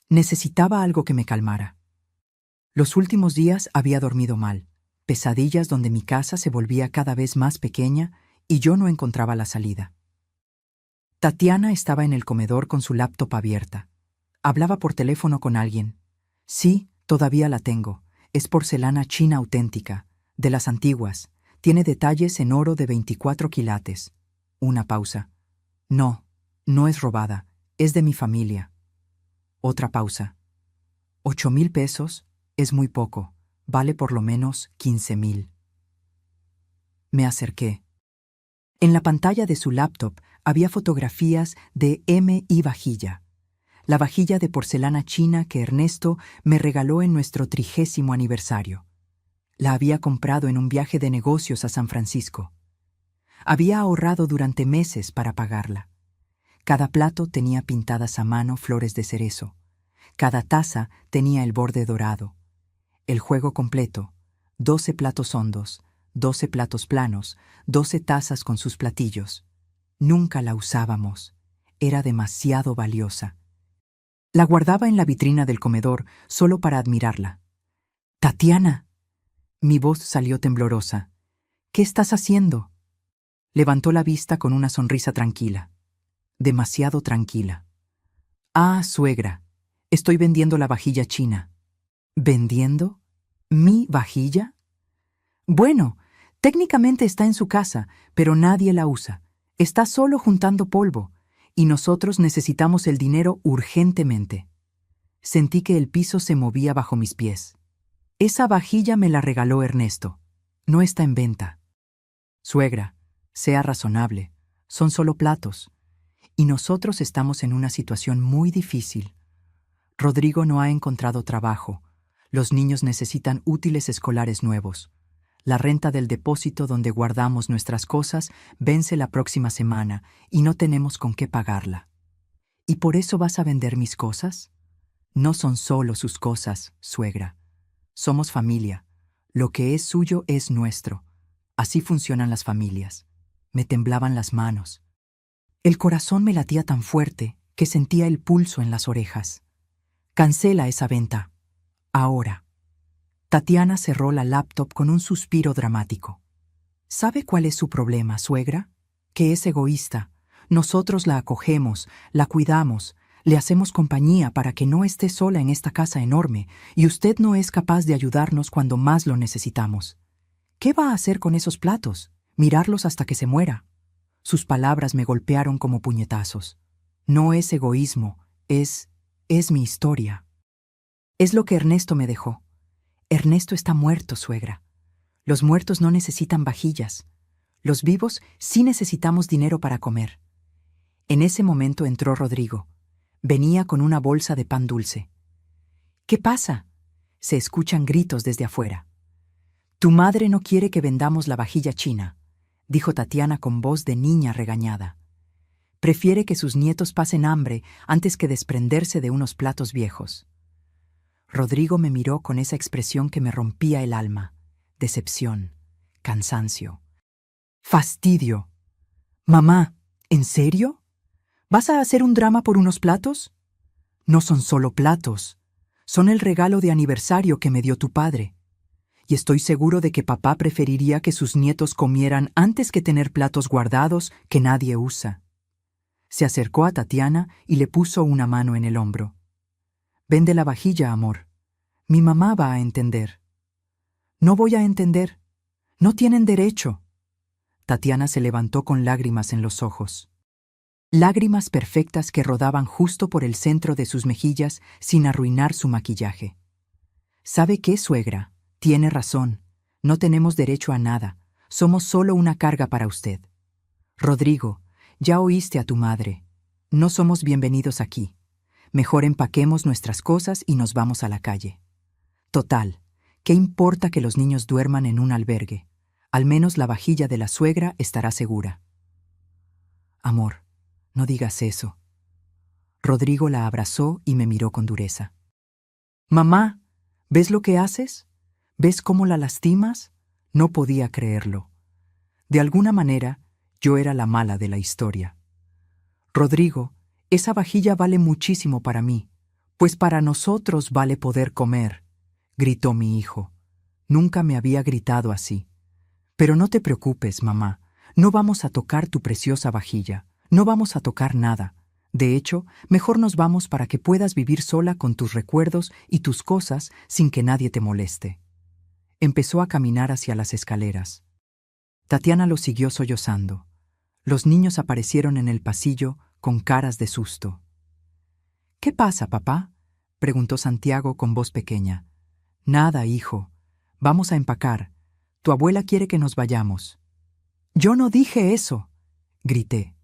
Necesitaba algo que me calmara. Los últimos días había dormido mal, pesadillas donde mi casa se volvía cada vez más pequeña y yo no encontraba la salida. Tatiana estaba en el comedor con su laptop abierta. Hablaba por teléfono con alguien. Sí, todavía la tengo. Es porcelana china auténtica, de las antiguas. Tiene detalles en oro de 24 quilates. Una pausa. No, no es robada. Es de mi familia. Otra pausa. 8,000 pesos es muy poco. Vale por lo menos 15,000. Me acerqué. En la pantalla de su laptop había fotografías de M.I. Vajilla, la vajilla de porcelana china que Ernesto me regaló en nuestro 30º aniversario. La había comprado en un viaje de negocios a San Francisco. Había ahorrado durante meses para pagarla. Cada plato tenía pintadas a mano flores de cerezo. Cada taza tenía el borde dorado. El juego completo, 12 platos hondos, 12 platos planos, 12 tazas con sus platillos. Nunca la usábamos. Era demasiado valiosa. La guardaba en la vitrina del comedor solo para admirarla. «Tatiana». Mi voz salió temblorosa. «¿Qué estás haciendo?» Levantó la vista con una sonrisa tranquila. Demasiado tranquila. «Ah, suegra, estoy vendiendo la vajilla china». ¿Vendiendo? ¿Mi vajilla? Bueno, técnicamente está en su casa, pero nadie la usa. Está solo juntando polvo, y nosotros necesitamos el dinero urgentemente. Sentí que el piso se movía bajo mis pies. Esa vajilla me la regaló Ernesto. No está en venta. Suegra, sea razonable. Son solo platos. Y nosotros estamos en una situación muy difícil. Rodrigo no ha encontrado trabajo. Los niños necesitan útiles escolares nuevos. La renta del depósito donde guardamos nuestras cosas vence la próxima semana y no tenemos con qué pagarla. ¿Y por eso vas a vender mis cosas? No son solo sus cosas, suegra. Somos familia. Lo que es suyo es nuestro. Así funcionan las familias. Me temblaban las manos. El corazón me latía tan fuerte que sentía el pulso en las orejas. Cancela esa venta. Ahora. Tatiana cerró la laptop con un suspiro dramático. ¿Sabe cuál es su problema, suegra? Que es egoísta. Nosotros la acogemos, la cuidamos, le hacemos compañía para que no esté sola en esta casa enorme, y usted no es capaz de ayudarnos cuando más lo necesitamos. ¿Qué va a hacer con esos platos? ¿Mirarlos hasta que se muera? Sus palabras me golpearon como puñetazos. No es egoísmo, es mi historia. Es lo que Ernesto me dejó. Ernesto está muerto, suegra. Los muertos no necesitan vajillas. Los vivos sí necesitamos dinero para comer. En ese momento entró Rodrigo. Venía con una bolsa de pan dulce. ¿Qué pasa? Se escuchan gritos desde afuera. Tu madre no quiere que vendamos la vajilla china, dijo Tatiana con voz de niña regañada. Prefiere que sus nietos pasen hambre antes que desprenderse de unos platos viejos. Rodrigo me miró con esa expresión que me rompía el alma. Decepción, cansancio, fastidio. Mamá, ¿en serio? ¿Vas a hacer un drama por unos platos? No son solo platos, son el regalo de aniversario que me dio tu padre. Y estoy seguro de que papá preferiría que sus nietos comieran antes que tener platos guardados que nadie usa. Se acercó a Tatiana y le puso una mano en el hombro. Vende la vajilla, amor. Mi mamá va a entender. No voy a entender. No tienen derecho. Tatiana se levantó con lágrimas en los ojos. Lágrimas perfectas que rodaban justo por el centro de sus mejillas sin arruinar su maquillaje. ¿Sabe qué, suegra? Tiene razón. No tenemos derecho a nada. Somos solo una carga para usted. Rodrigo, ya oíste a tu madre. No somos bienvenidos aquí. Mejor empaquemos nuestras cosas y nos vamos a la calle. Total, ¿qué importa que los niños duerman en un albergue? Al menos la vajilla de la suegra estará segura. Amor, no digas eso. Rodrigo la abrazó y me miró con dureza. Mamá, ¿ves lo que haces? ¿Ves cómo la lastimas? No podía creerlo. De alguna manera, yo era la mala de la historia. Rodrigo, esa vajilla vale muchísimo para mí, pues para nosotros vale poder comer, gritó mi hijo. Nunca me había gritado así. Pero no te preocupes, mamá, no vamos a tocar tu preciosa vajilla, no vamos a tocar nada. De hecho, mejor nos vamos para que puedas vivir sola con tus recuerdos y tus cosas sin que nadie te moleste. Empezó a caminar hacia las escaleras. Tatiana lo siguió sollozando. Los niños aparecieron en el pasillo con caras de susto. ¿Qué pasa, papá?, preguntó Santiago con voz pequeña. Nada, hijo. Vamos a empacar. Tu abuela quiere que nos vayamos. Yo no dije eso, grité.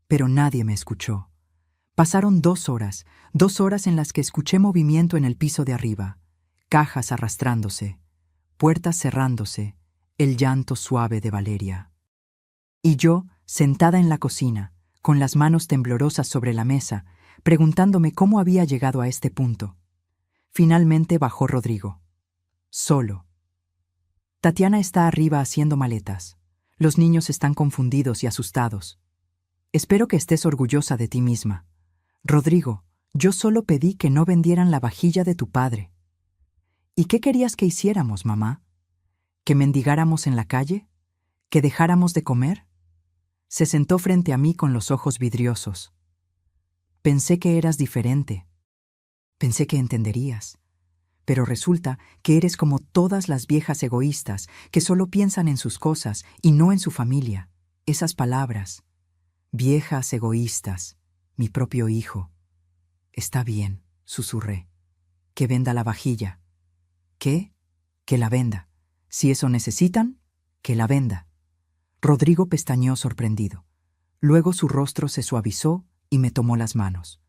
Pero nadie me escuchó. Pasaron 2 horas, 2 horas en las que escuché movimiento en el piso de arriba, cajas arrastrándose, puertas cerrándose, el llanto suave de Valeria. Y yo, sentada en la cocina, con las manos temblorosas sobre la mesa, preguntándome cómo había llegado a este punto. Finalmente bajó Rodrigo. Solo. Tatiana está arriba haciendo maletas. Los niños están confundidos y asustados. Espero que estés orgullosa de ti misma. Rodrigo, yo solo pedí que no vendieran la vajilla de tu padre. ¿Y qué querías que hiciéramos, mamá? ¿Que mendigáramos en la calle? ¿Que dejáramos de comer? Se sentó frente a mí con los ojos vidriosos. Pensé que eras diferente. Pensé que entenderías. Pero resulta que eres como todas las viejas egoístas que solo piensan en sus cosas y no en su familia. Esas palabras. Viejas egoístas. Mi propio hijo. Está bien, susurré. Que venda la vajilla. ¿Qué? Que la venda. Si eso necesitan, que la venda. Rodrigo pestañeó sorprendido. Luego su rostro se suavizó y me tomó las manos.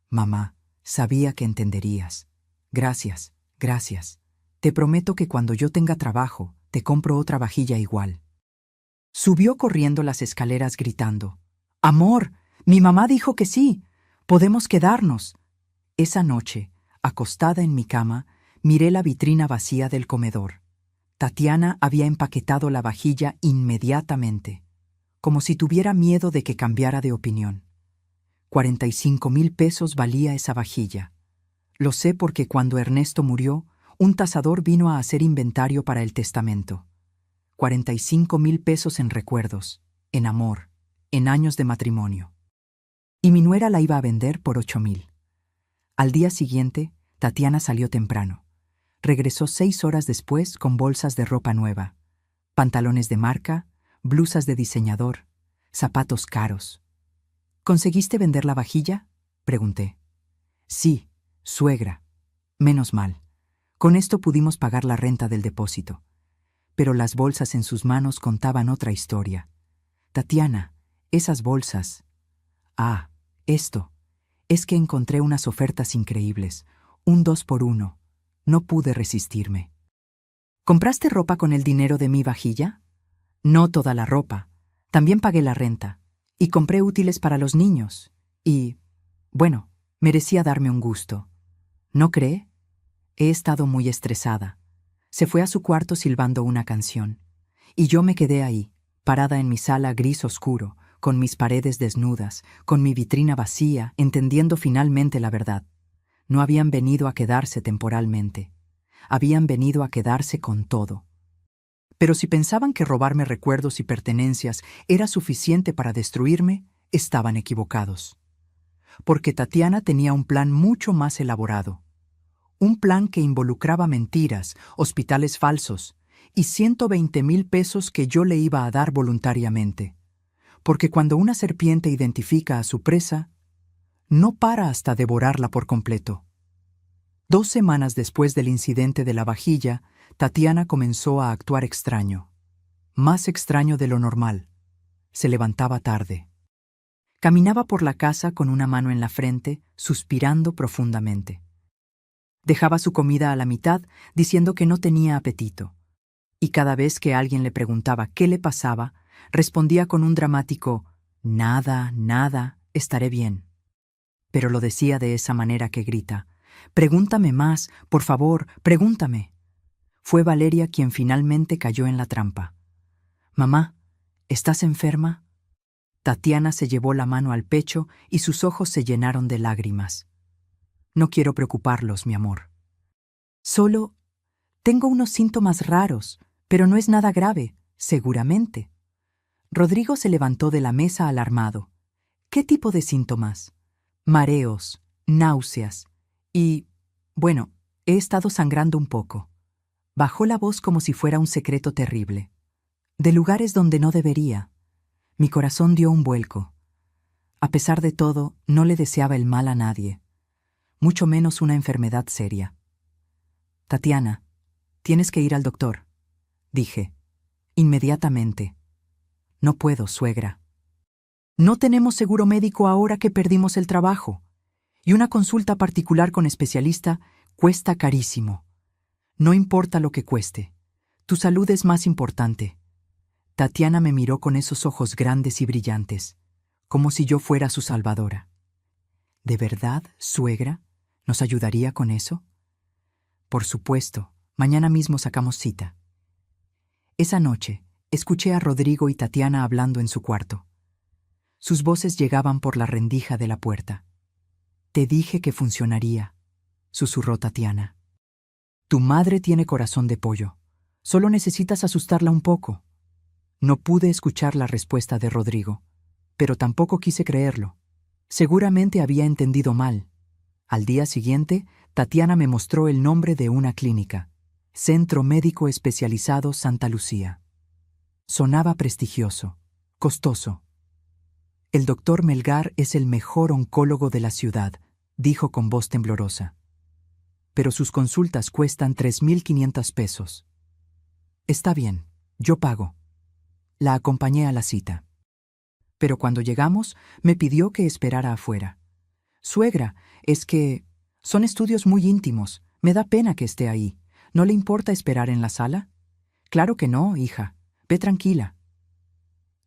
Mamá, sabía que entenderías. Gracias, gracias. Te prometo que cuando yo tenga trabajo, te compro otra vajilla igual. Subió corriendo las escaleras gritando. Amor, mi mamá dijo que sí. Podemos quedarnos. Esa noche, acostada en mi cama, miré la vitrina vacía del comedor. Tatiana había empaquetado la vajilla inmediatamente, como si tuviera miedo de que cambiara de opinión. 45,000 pesos valía esa vajilla. Lo sé porque cuando Ernesto murió, un tasador vino a hacer inventario para el testamento. 45,000 pesos en recuerdos, en amor, en años de matrimonio. Y mi nuera la iba a vender por 8,000. Al día siguiente, Tatiana salió temprano. Regresó 6 horas después con bolsas de ropa nueva, pantalones de marca, blusas de diseñador, zapatos caros. ¿Conseguiste vender la vajilla?, pregunté. Sí, suegra. Menos mal. Con esto pudimos pagar la renta del depósito. Pero las bolsas en sus manos contaban otra historia. Tatiana, esas bolsas. Ah, esto. Es que encontré unas ofertas increíbles, un 2x1. No pude resistirme. ¿Compraste ropa con el dinero de mi vajilla? No toda la ropa. También pagué la renta. Y compré útiles para los niños. Y, bueno, merecía darme un gusto. ¿No cree? He estado muy estresada. Se fue a su cuarto silbando una canción. Y yo me quedé ahí, parada en mi sala gris oscuro, con mis paredes desnudas, con mi vitrina vacía, entendiendo finalmente la verdad. No habían venido a quedarse temporalmente. Habían venido a quedarse con todo. Pero si pensaban que robarme recuerdos y pertenencias era suficiente para destruirme, estaban equivocados. Porque Tatiana tenía un plan mucho más elaborado. Un plan que involucraba mentiras, hospitales falsos y 120,000 pesos que yo le iba a dar voluntariamente. Porque cuando una serpiente identifica a su presa, no para hasta devorarla por completo. 2 semanas después del incidente de la vajilla, Tatiana comenzó a actuar extraño. Más extraño de lo normal. Se levantaba tarde. Caminaba por la casa con una mano en la frente, suspirando profundamente. Dejaba su comida a la mitad, diciendo que no tenía apetito. Y cada vez que alguien le preguntaba qué le pasaba, respondía con un dramático «Nada, nada, estaré bien». Pero lo decía de esa manera que grita «Pregúntame más, por favor, pregúntame». Fue Valeria quien finalmente cayó en la trampa. «Mamá, ¿estás enferma?» Tatiana se llevó la mano al pecho y sus ojos se llenaron de lágrimas. «No quiero preocuparlos, mi amor. Solo tengo unos síntomas raros, pero no es nada grave, seguramente». Rodrigo se levantó de la mesa alarmado. «¿Qué tipo de síntomas?» «Mareos, náuseas y, bueno, he estado sangrando un poco». Bajó la voz como si fuera un secreto terrible. «De lugares donde no debería». Mi corazón dio un vuelco. A pesar de todo, no le deseaba el mal a nadie, mucho menos una enfermedad seria. «Tatiana, tienes que ir al doctor», dije. «Inmediatamente». «No puedo, suegra. No tenemos seguro médico ahora que perdimos el trabajo. Y una consulta particular con especialista cuesta carísimo. No importa lo que cueste. Tu salud es más importante». Tatiana me miró con esos ojos grandes y brillantes, como si yo fuera su salvadora. «¿De verdad, suegra? ¿Nos ayudaría con eso?» «Por supuesto, mañana mismo sacamos cita». Esa noche, escuché a Rodrigo y Tatiana hablando en su cuarto. Sus voces llegaban por la rendija de la puerta. «Te dije que funcionaría», susurró Tatiana. «Tu madre tiene corazón de pollo. Solo necesitas asustarla un poco». No pude escuchar la respuesta de Rodrigo, pero tampoco quise creerlo. Seguramente había entendido mal. Al día siguiente, Tatiana me mostró el nombre de una clínica, Centro Médico Especializado Santa Lucía. Sonaba prestigioso, costoso. «El doctor Melgar es el mejor oncólogo de la ciudad», dijo con voz temblorosa. «Pero sus consultas cuestan 3,500 pesos». «Está bien, yo pago». La acompañé a la cita. Pero cuando llegamos, me pidió que esperara afuera. «Suegra, es que son estudios muy íntimos. Me da pena que esté ahí. ¿No le importa esperar en la sala?» «Claro que no, hija. Ve tranquila».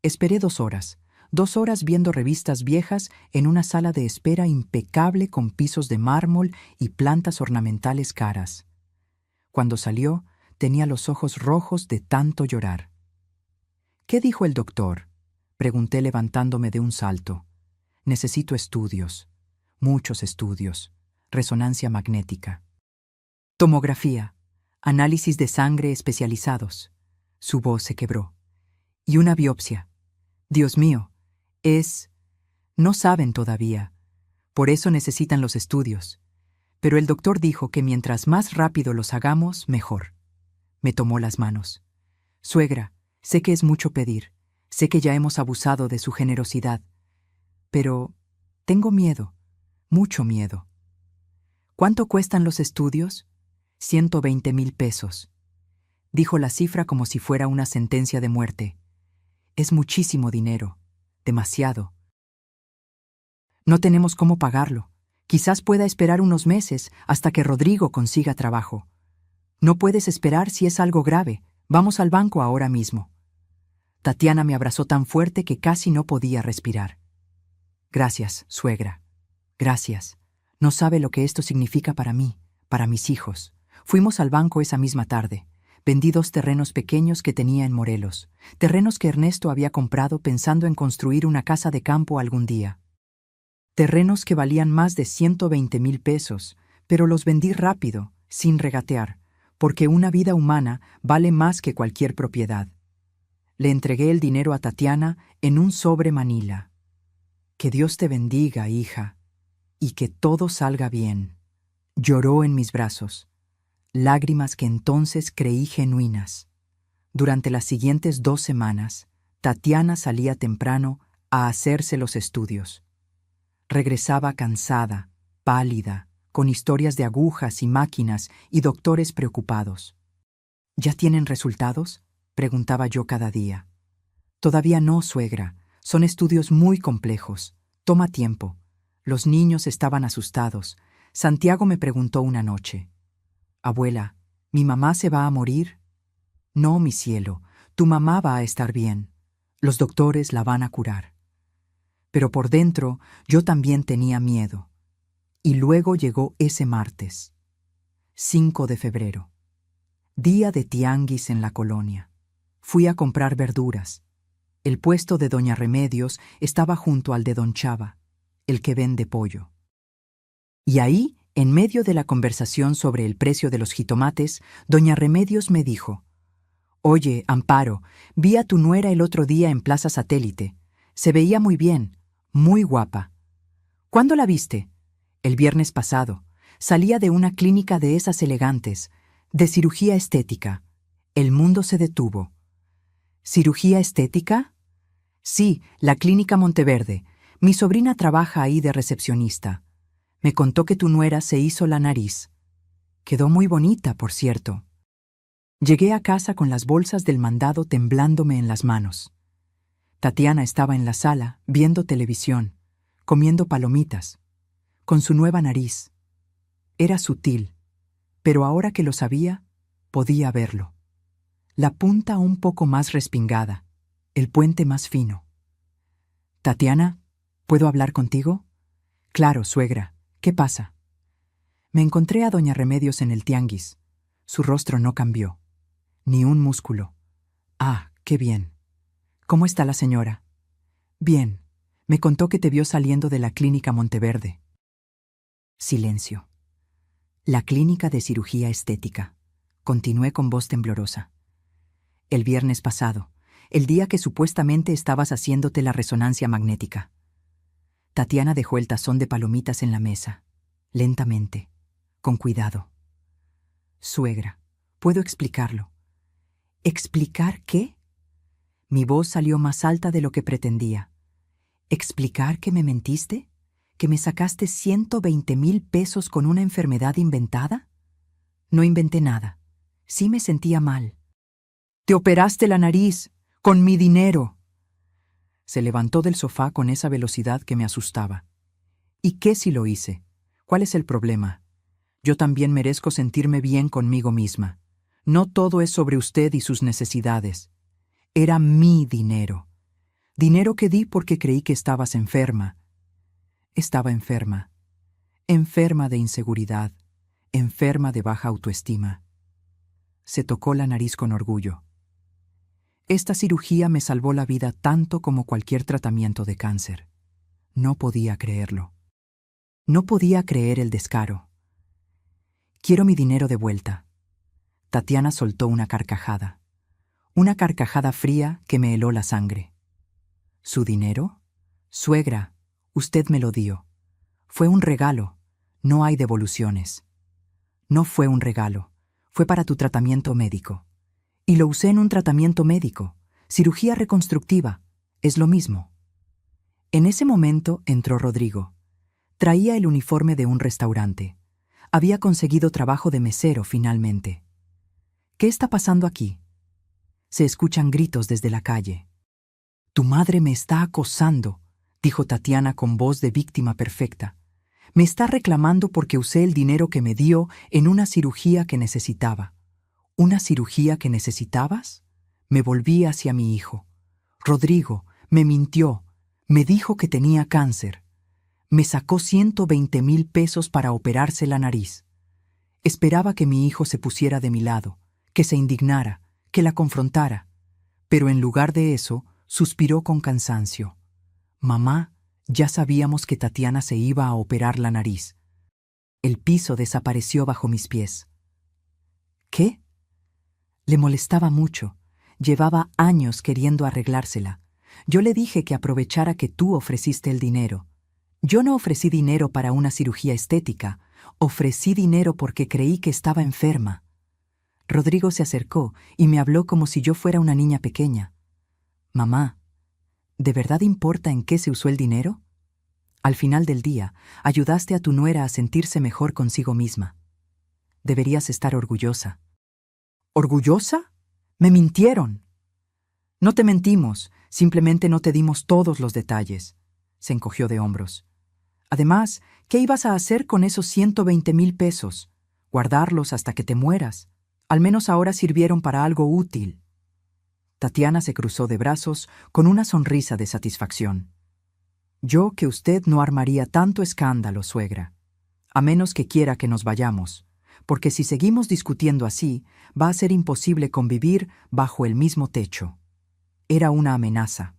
Esperé 2 horas. 2 horas viendo revistas viejas en una sala de espera impecable con pisos de mármol y plantas ornamentales caras. Cuando salió, tenía los ojos rojos de tanto llorar. «¿Qué dijo el doctor?», pregunté levantándome de un salto. «Necesito estudios, muchos estudios, resonancia magnética, tomografía, análisis de sangre especializados». Su voz se quebró. «Y una biopsia. Dios mío, no saben todavía. Por eso necesitan los estudios. Pero el doctor dijo que mientras más rápido los hagamos, mejor». Me tomó las manos. «Suegra, sé que es mucho pedir. Sé que ya hemos abusado de su generosidad. Pero tengo miedo, mucho miedo». «¿Cuánto cuestan los estudios?» 120,000 pesos. Dijo la cifra como si fuera una sentencia de muerte. «Es muchísimo dinero, demasiado». No tenemos cómo pagarlo. Quizás pueda esperar unos meses hasta que Rodrigo consiga trabajo. No puedes esperar si es algo grave. Vamos al banco ahora mismo. Tatiana me abrazó tan fuerte que casi no podía respirar. Gracias, suegra. Gracias. No sabe lo que esto significa para mí, para mis hijos. Fuimos al banco esa misma tarde. Vendí 2 terrenos pequeños que tenía en Morelos, terrenos que Ernesto había comprado pensando en construir una casa de campo algún día. Terrenos que valían más de 120,000 pesos, pero los vendí rápido, sin regatear, porque una vida humana vale más que cualquier propiedad. Le entregué el dinero a Tatiana en un sobre Manila. Que Dios te bendiga, hija, y que todo salga bien. Lloró en mis brazos, lágrimas que entonces creí genuinas. Durante las siguientes 2 semanas, Tatiana salía temprano a hacerse los estudios. Regresaba cansada, pálida, con historias de agujas y máquinas y doctores preocupados. ¿Ya tienen resultados?, preguntaba yo cada día. Todavía no, suegra. Son estudios muy complejos. Toma tiempo. Los niños estaban asustados. Santiago me preguntó una noche: «Abuela, ¿mi mamá se va a morir?» «No, mi cielo, tu mamá va a estar bien. Los doctores la van a curar». Pero por dentro yo también tenía miedo. Y luego llegó ese martes, 5 de febrero, día de tianguis en la colonia. Fui a comprar verduras. El puesto de doña Remedios estaba junto al de don Chava, el que vende pollo. Y ahí, en medio de la conversación sobre el precio de los jitomates, doña Remedios me dijo: «Oye, Amparo, vi a tu nuera el otro día en Plaza Satélite. Se veía muy bien, muy guapa». «¿Cuándo la viste?» «El viernes pasado. Salía de una clínica de esas elegantes, de cirugía estética». El mundo se detuvo. ¿Cirugía estética? Sí, la Clínica Monteverde. Mi sobrina trabaja ahí de recepcionista. Me contó que tu nuera se hizo la nariz. Quedó muy bonita, por cierto. Llegué a casa con las bolsas del mandado temblándome en las manos. Tatiana estaba en la sala, viendo televisión, comiendo palomitas, con su nueva nariz. Era sutil, pero ahora que lo sabía, podía verlo. La punta un poco más respingada, el puente más fino. «Tatiana, ¿puedo hablar contigo?» «Claro, suegra. ¿Qué pasa?» Me encontré a doña Remedios en el tianguis. Su rostro no cambió, ni un músculo. «Ah, qué bien. ¿Cómo está la señora?» «Bien. Me contó que te vio saliendo de la Clínica Monteverde». Silencio. «La clínica de cirugía estética», continué con voz temblorosa. «El viernes pasado, el día que supuestamente estabas haciéndote la resonancia magnética». Tatiana dejó el tazón de palomitas en la mesa, lentamente, con cuidado. «Suegra, puedo explicarlo». «¿Explicar qué?» Mi voz salió más alta de lo que pretendía. ¿Explicar que me mentiste? ¿Que me sacaste 120,000 pesos con una enfermedad inventada? No inventé nada. Sí me sentía mal. «Te operaste la nariz, con mi dinero». Se levantó del sofá con esa velocidad que me asustaba. ¿Y qué si lo hice? ¿Cuál es el problema? Yo también merezco sentirme bien conmigo misma. No todo es sobre usted y sus necesidades. Era mi dinero. Dinero que di porque creí que estabas enferma. Estaba enferma. Enferma de inseguridad. Enferma de baja autoestima. Se tocó la nariz con orgullo. Esta cirugía me salvó la vida tanto como cualquier tratamiento de cáncer. No podía creerlo. No podía creer el descaro. «Quiero mi dinero de vuelta». Tatiana soltó una carcajada fría que me heló la sangre. «¿Su dinero? Suegra, usted me lo dio. Fue un regalo. No hay devoluciones». «No fue un regalo. Fue para tu tratamiento médico». «Y lo usé en un tratamiento médico. Cirugía reconstructiva. Es lo mismo». En ese momento entró Rodrigo. Traía el uniforme de un restaurante. Había conseguido trabajo de mesero finalmente. «¿Qué está pasando aquí?» Se escuchan gritos desde la calle. «Tu madre me está acosando», dijo Tatiana con voz de víctima perfecta. Me está reclamando porque usé el dinero que me dio en una cirugía que necesitaba. ¿Una cirugía que necesitabas? Me volví hacia mi hijo. Rodrigo me mintió, me dijo que tenía cáncer. Me sacó 120,000 pesos para operarse la nariz. Esperaba que mi hijo se pusiera de mi lado, que se indignara, que la confrontara. Pero en lugar de eso, suspiró con cansancio. Mamá, ya sabíamos que Tatiana se iba a operar la nariz. El piso desapareció bajo mis pies. ¿Qué? Le molestaba mucho. Llevaba años queriendo arreglársela. Yo le dije que aprovechara que tú ofreciste el dinero. Yo no ofrecí dinero para una cirugía estética. Ofrecí dinero porque creí que estaba enferma. Rodrigo se acercó y me habló como si yo fuera una niña pequeña. Mamá, ¿de verdad importa en qué se usó el dinero? Al final del día, ayudaste a tu nuera a sentirse mejor consigo misma. Deberías estar orgullosa. ¿Orgullosa? ¡Me mintieron! No te mentimos, simplemente no te dimos todos los detalles. Se encogió de hombros. Además, ¿qué ibas a hacer con esos 120,000 pesos? Guardarlos hasta que te mueras. Al menos ahora sirvieron para algo útil. Tatiana se cruzó de brazos con una sonrisa de satisfacción. Yo que usted no armaría tanto escándalo, suegra. A menos que quiera que nos vayamos, porque si seguimos discutiendo así, va a ser imposible convivir bajo el mismo techo. Era una amenaza,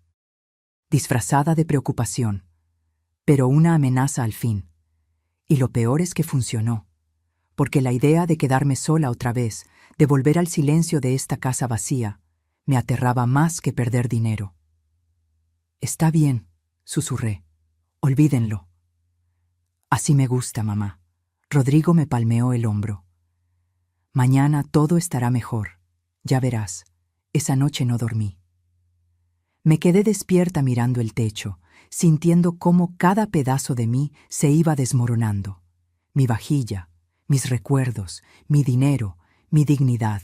disfrazada de preocupación, pero una amenaza al fin. Y lo peor es que funcionó, porque la idea de quedarme sola otra vez, de volver al silencio de esta casa vacía, me aterraba más que perder dinero. Está bien, susurré. Olvídenlo. Así me gusta, mamá. Rodrigo me palmeó el hombro. Mañana todo estará mejor. Ya verás, esa noche no dormí. Me quedé despierta mirando el techo, sintiendo cómo cada pedazo de mí se iba desmoronando. Mi vajilla, mis recuerdos, mi dinero, mi dignidad.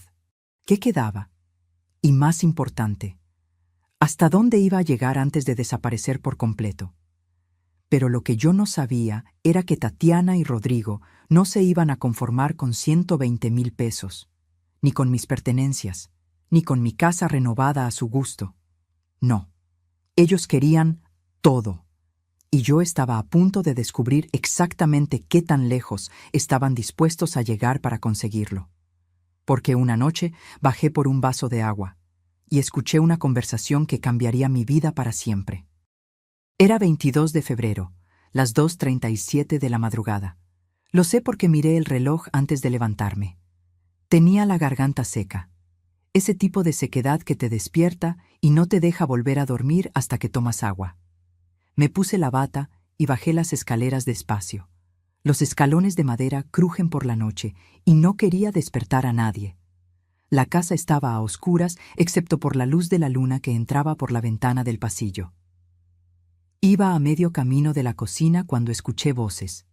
¿Qué quedaba? Y más importante, ¿hasta dónde iba a llegar antes de desaparecer por completo? Pero lo que yo no sabía era que Tatiana y Rodrigo no se iban a conformar con 120,000 pesos, ni con mis pertenencias, ni con mi casa renovada a su gusto. No, ellos querían todo, y yo estaba a punto de descubrir exactamente qué tan lejos estaban dispuestos a llegar para conseguirlo. Porque una noche bajé por un vaso de agua y escuché una conversación que cambiaría mi vida para siempre. Era 22 de febrero, las 2:37 de la madrugada. Lo sé porque miré el reloj antes de levantarme. Tenía la garganta seca, ese tipo de sequedad que te despierta y no te deja volver a dormir hasta que tomas agua. Me puse la bata y bajé las escaleras despacio. Los escalones de madera crujen por la noche y no quería despertar a nadie. La casa estaba a oscuras excepto por la luz de la luna que entraba por la ventana del pasillo. Iba a medio camino de la cocina cuando escuché voces.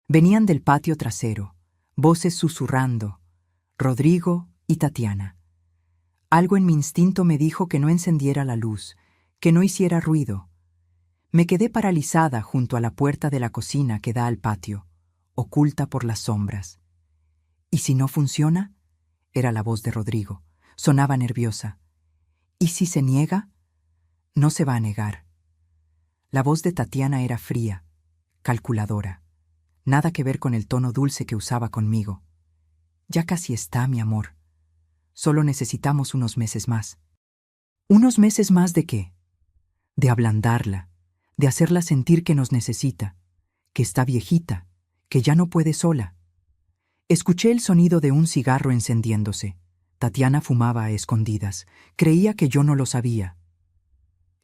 Venían del patio trasero, voces susurrando, Rodrigo y Tatiana. Algo en mi instinto me dijo que no encendiera la luz, que no hiciera ruido. Me quedé paralizada junto a la puerta de la cocina que da al patio, oculta por las sombras. ¿Y si no funciona? Era la voz de Rodrigo. Sonaba nerviosa. ¿Y si se niega? No se va a negar. La voz de Tatiana era fría, calculadora. Nada que ver con el tono dulce que usaba conmigo. Ya casi está, mi amor. Solo necesitamos unos meses más. ¿Unos meses más de qué? De ablandarla, de hacerla sentir que nos necesita, que está viejita, que ya no puede sola. Escuché el sonido de un cigarro encendiéndose. Tatiana fumaba a escondidas. Creía que yo no lo sabía.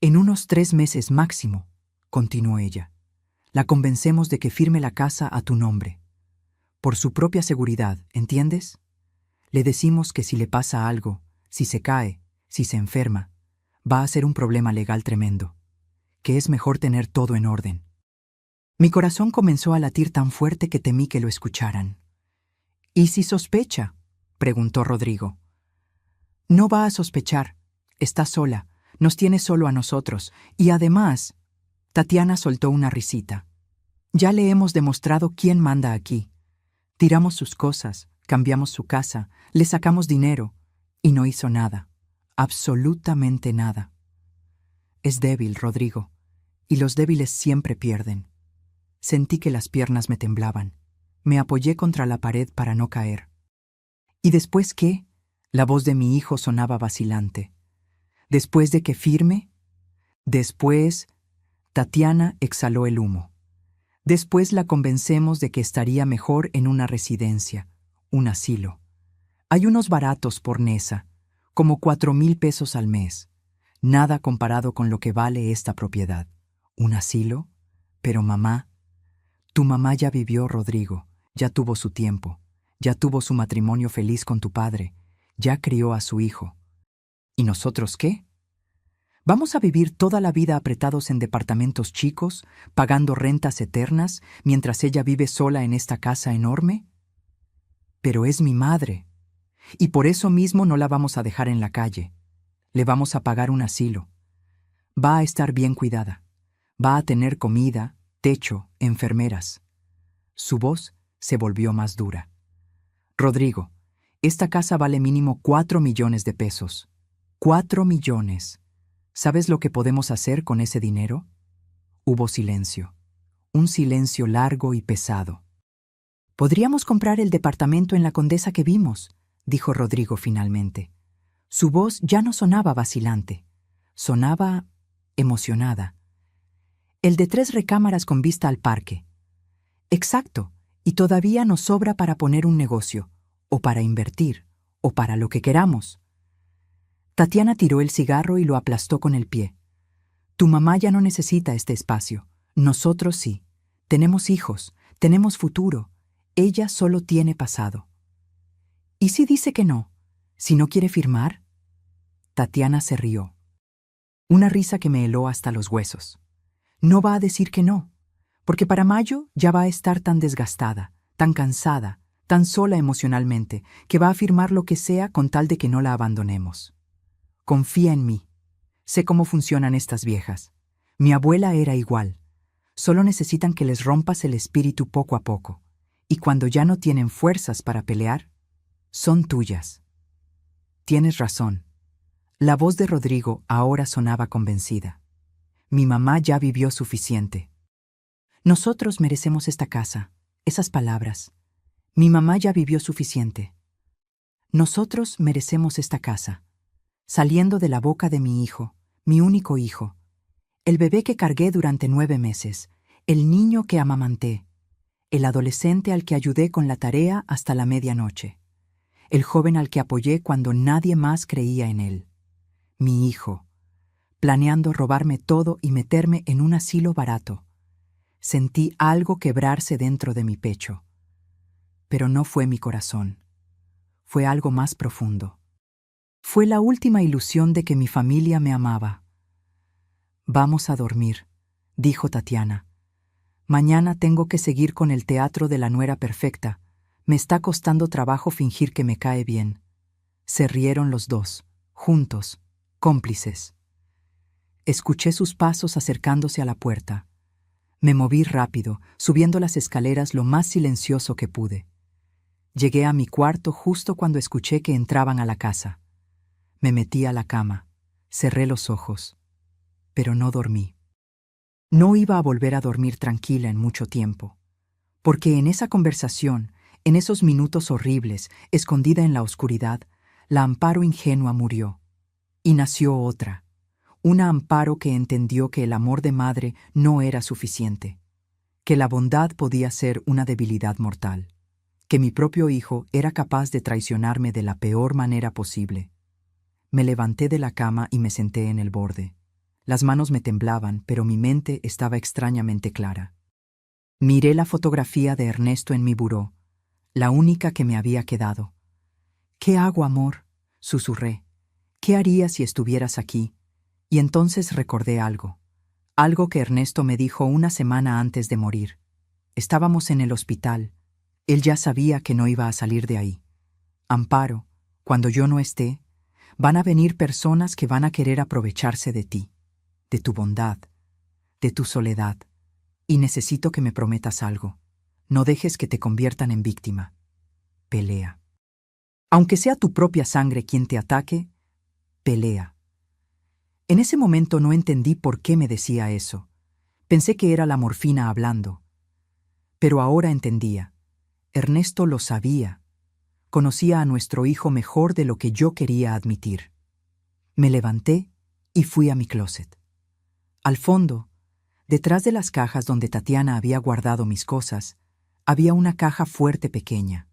En unos 3 meses máximo, continuó ella, la convencemos de que firme la casa a tu nombre. Por su propia seguridad, ¿entiendes? Le decimos que si le pasa algo, si se cae, si se enferma, va a ser un problema legal tremendo, que es mejor tener todo en orden. Mi corazón comenzó a latir tan fuerte que temí que lo escucharan. ¿Y si sospecha?, preguntó Rodrigo. No va a sospechar. Está sola. Nos tiene solo a nosotros. Y además, Tatiana soltó una risita. Ya le hemos demostrado quién manda aquí. Tiramos sus cosas, cambiamos su casa, le sacamos dinero, y no hizo nada. Absolutamente nada. Es débil, Rodrigo, y los débiles siempre pierden. Sentí que las piernas me temblaban. Me apoyé contra la pared para no caer. ¿Y después qué? La voz de mi hijo sonaba vacilante. ¿Después de que firme? Después, Tatiana exhaló el humo. Después la convencemos de que estaría mejor en una residencia, un asilo. Hay unos baratos por Nesa, como 4,000 pesos al mes. Nada comparado con lo que vale esta propiedad. ¿Un asilo? Pero mamá, tu mamá ya vivió, Rodrigo, ya tuvo su tiempo, ya tuvo su matrimonio feliz con tu padre, ya crió a su hijo. ¿Y nosotros qué? ¿Vamos a vivir toda la vida apretados en departamentos chicos, pagando rentas eternas, mientras ella vive sola en esta casa enorme? Pero es mi madre, y por eso mismo no la vamos a dejar en la calle. Le vamos a pagar un asilo. Va a estar bien cuidada. Va a tener comida, techo, enfermeras. Su voz se volvió más dura. Rodrigo, esta casa vale mínimo 4 millones de pesos. 4 millones. ¿Sabes lo que podemos hacer con ese dinero? Hubo silencio. Un silencio largo y pesado. Podríamos comprar el departamento en la Condesa que vimos, dijo Rodrigo finalmente. Su voz ya no sonaba vacilante. Sonaba emocionada. El de 3 recámaras con vista al parque. Exacto, y todavía nos sobra para poner un negocio, o para invertir, o para lo que queramos. Tatiana tiró el cigarro y lo aplastó con el pie. Tu mamá ya no necesita este espacio. Nosotros sí. Tenemos hijos, tenemos futuro. Ella solo tiene pasado. ¿Y si dice que no? ¿Si no quiere firmar? Tatiana se rió. Una risa que me heló hasta los huesos. No va a decir que no, porque para mayo ya va a estar tan desgastada, tan cansada, tan sola emocionalmente, que va a firmar lo que sea con tal de que no la abandonemos. Confía en mí. Sé cómo funcionan estas viejas. Mi abuela era igual. Solo necesitan que les rompas el espíritu poco a poco. Y cuando ya no tienen fuerzas para pelear, son tuyas. Tienes razón. La voz de Rodrigo ahora sonaba convencida. Mi mamá ya vivió suficiente. Nosotros merecemos esta casa. Esas palabras. Mi mamá ya vivió suficiente. Nosotros merecemos esta casa. Saliendo de la boca de mi hijo, mi único hijo, el bebé que cargué durante 9 meses, el niño que amamanté, el adolescente al que ayudé con la tarea hasta la medianoche, el joven al que apoyé cuando nadie más creía en él, mi hijo, planeando robarme todo y meterme en un asilo barato. Sentí algo quebrarse dentro de mi pecho. Pero no fue mi corazón, fue algo más profundo. Fue la última ilusión de que mi familia me amaba. Vamos a dormir, dijo Tatiana. Mañana tengo que seguir con el teatro de la nuera perfecta. Me está costando trabajo fingir que me cae bien. Se rieron los dos, juntos, cómplices. Escuché sus pasos acercándose a la puerta. Me moví rápido, subiendo las escaleras lo más silencioso que pude. Llegué a mi cuarto justo cuando escuché que entraban a la casa. Me metí a la cama, cerré los ojos, pero no dormí. No iba a volver a dormir tranquila en mucho tiempo, porque en esa conversación, en esos minutos horribles, escondida en la oscuridad, la Amparo ingenua murió, y nació otra, una Amparo que entendió que el amor de madre no era suficiente, que la bondad podía ser una debilidad mortal, que mi propio hijo era capaz de traicionarme de la peor manera posible. Me levanté de la cama y me senté en el borde. Las manos me temblaban, pero mi mente estaba extrañamente clara. Miré la fotografía de Ernesto en mi buró, la única que me había quedado. «¿Qué hago, amor?», susurré. «¿Qué haría si estuvieras aquí?». Y entonces recordé algo que Ernesto me dijo una semana antes de morir. Estábamos en el hospital. Él ya sabía que no iba a salir de ahí. «Amparo, cuando yo no esté, van a venir personas que van a querer aprovecharse de ti, de tu bondad, de tu soledad, y necesito que me prometas algo. No dejes que te conviertan en víctima. Pelea. Aunque sea tu propia sangre quien te ataque, pelea. En ese momento no entendí por qué me decía eso. Pensé que era la morfina hablando. Pero ahora entendía. Ernesto lo sabía. Conocía a nuestro hijo mejor de lo que yo quería admitir. Me levanté y fui a mi closet. Al fondo, detrás de las cajas donde Tatiana había guardado mis cosas, había una caja fuerte pequeña.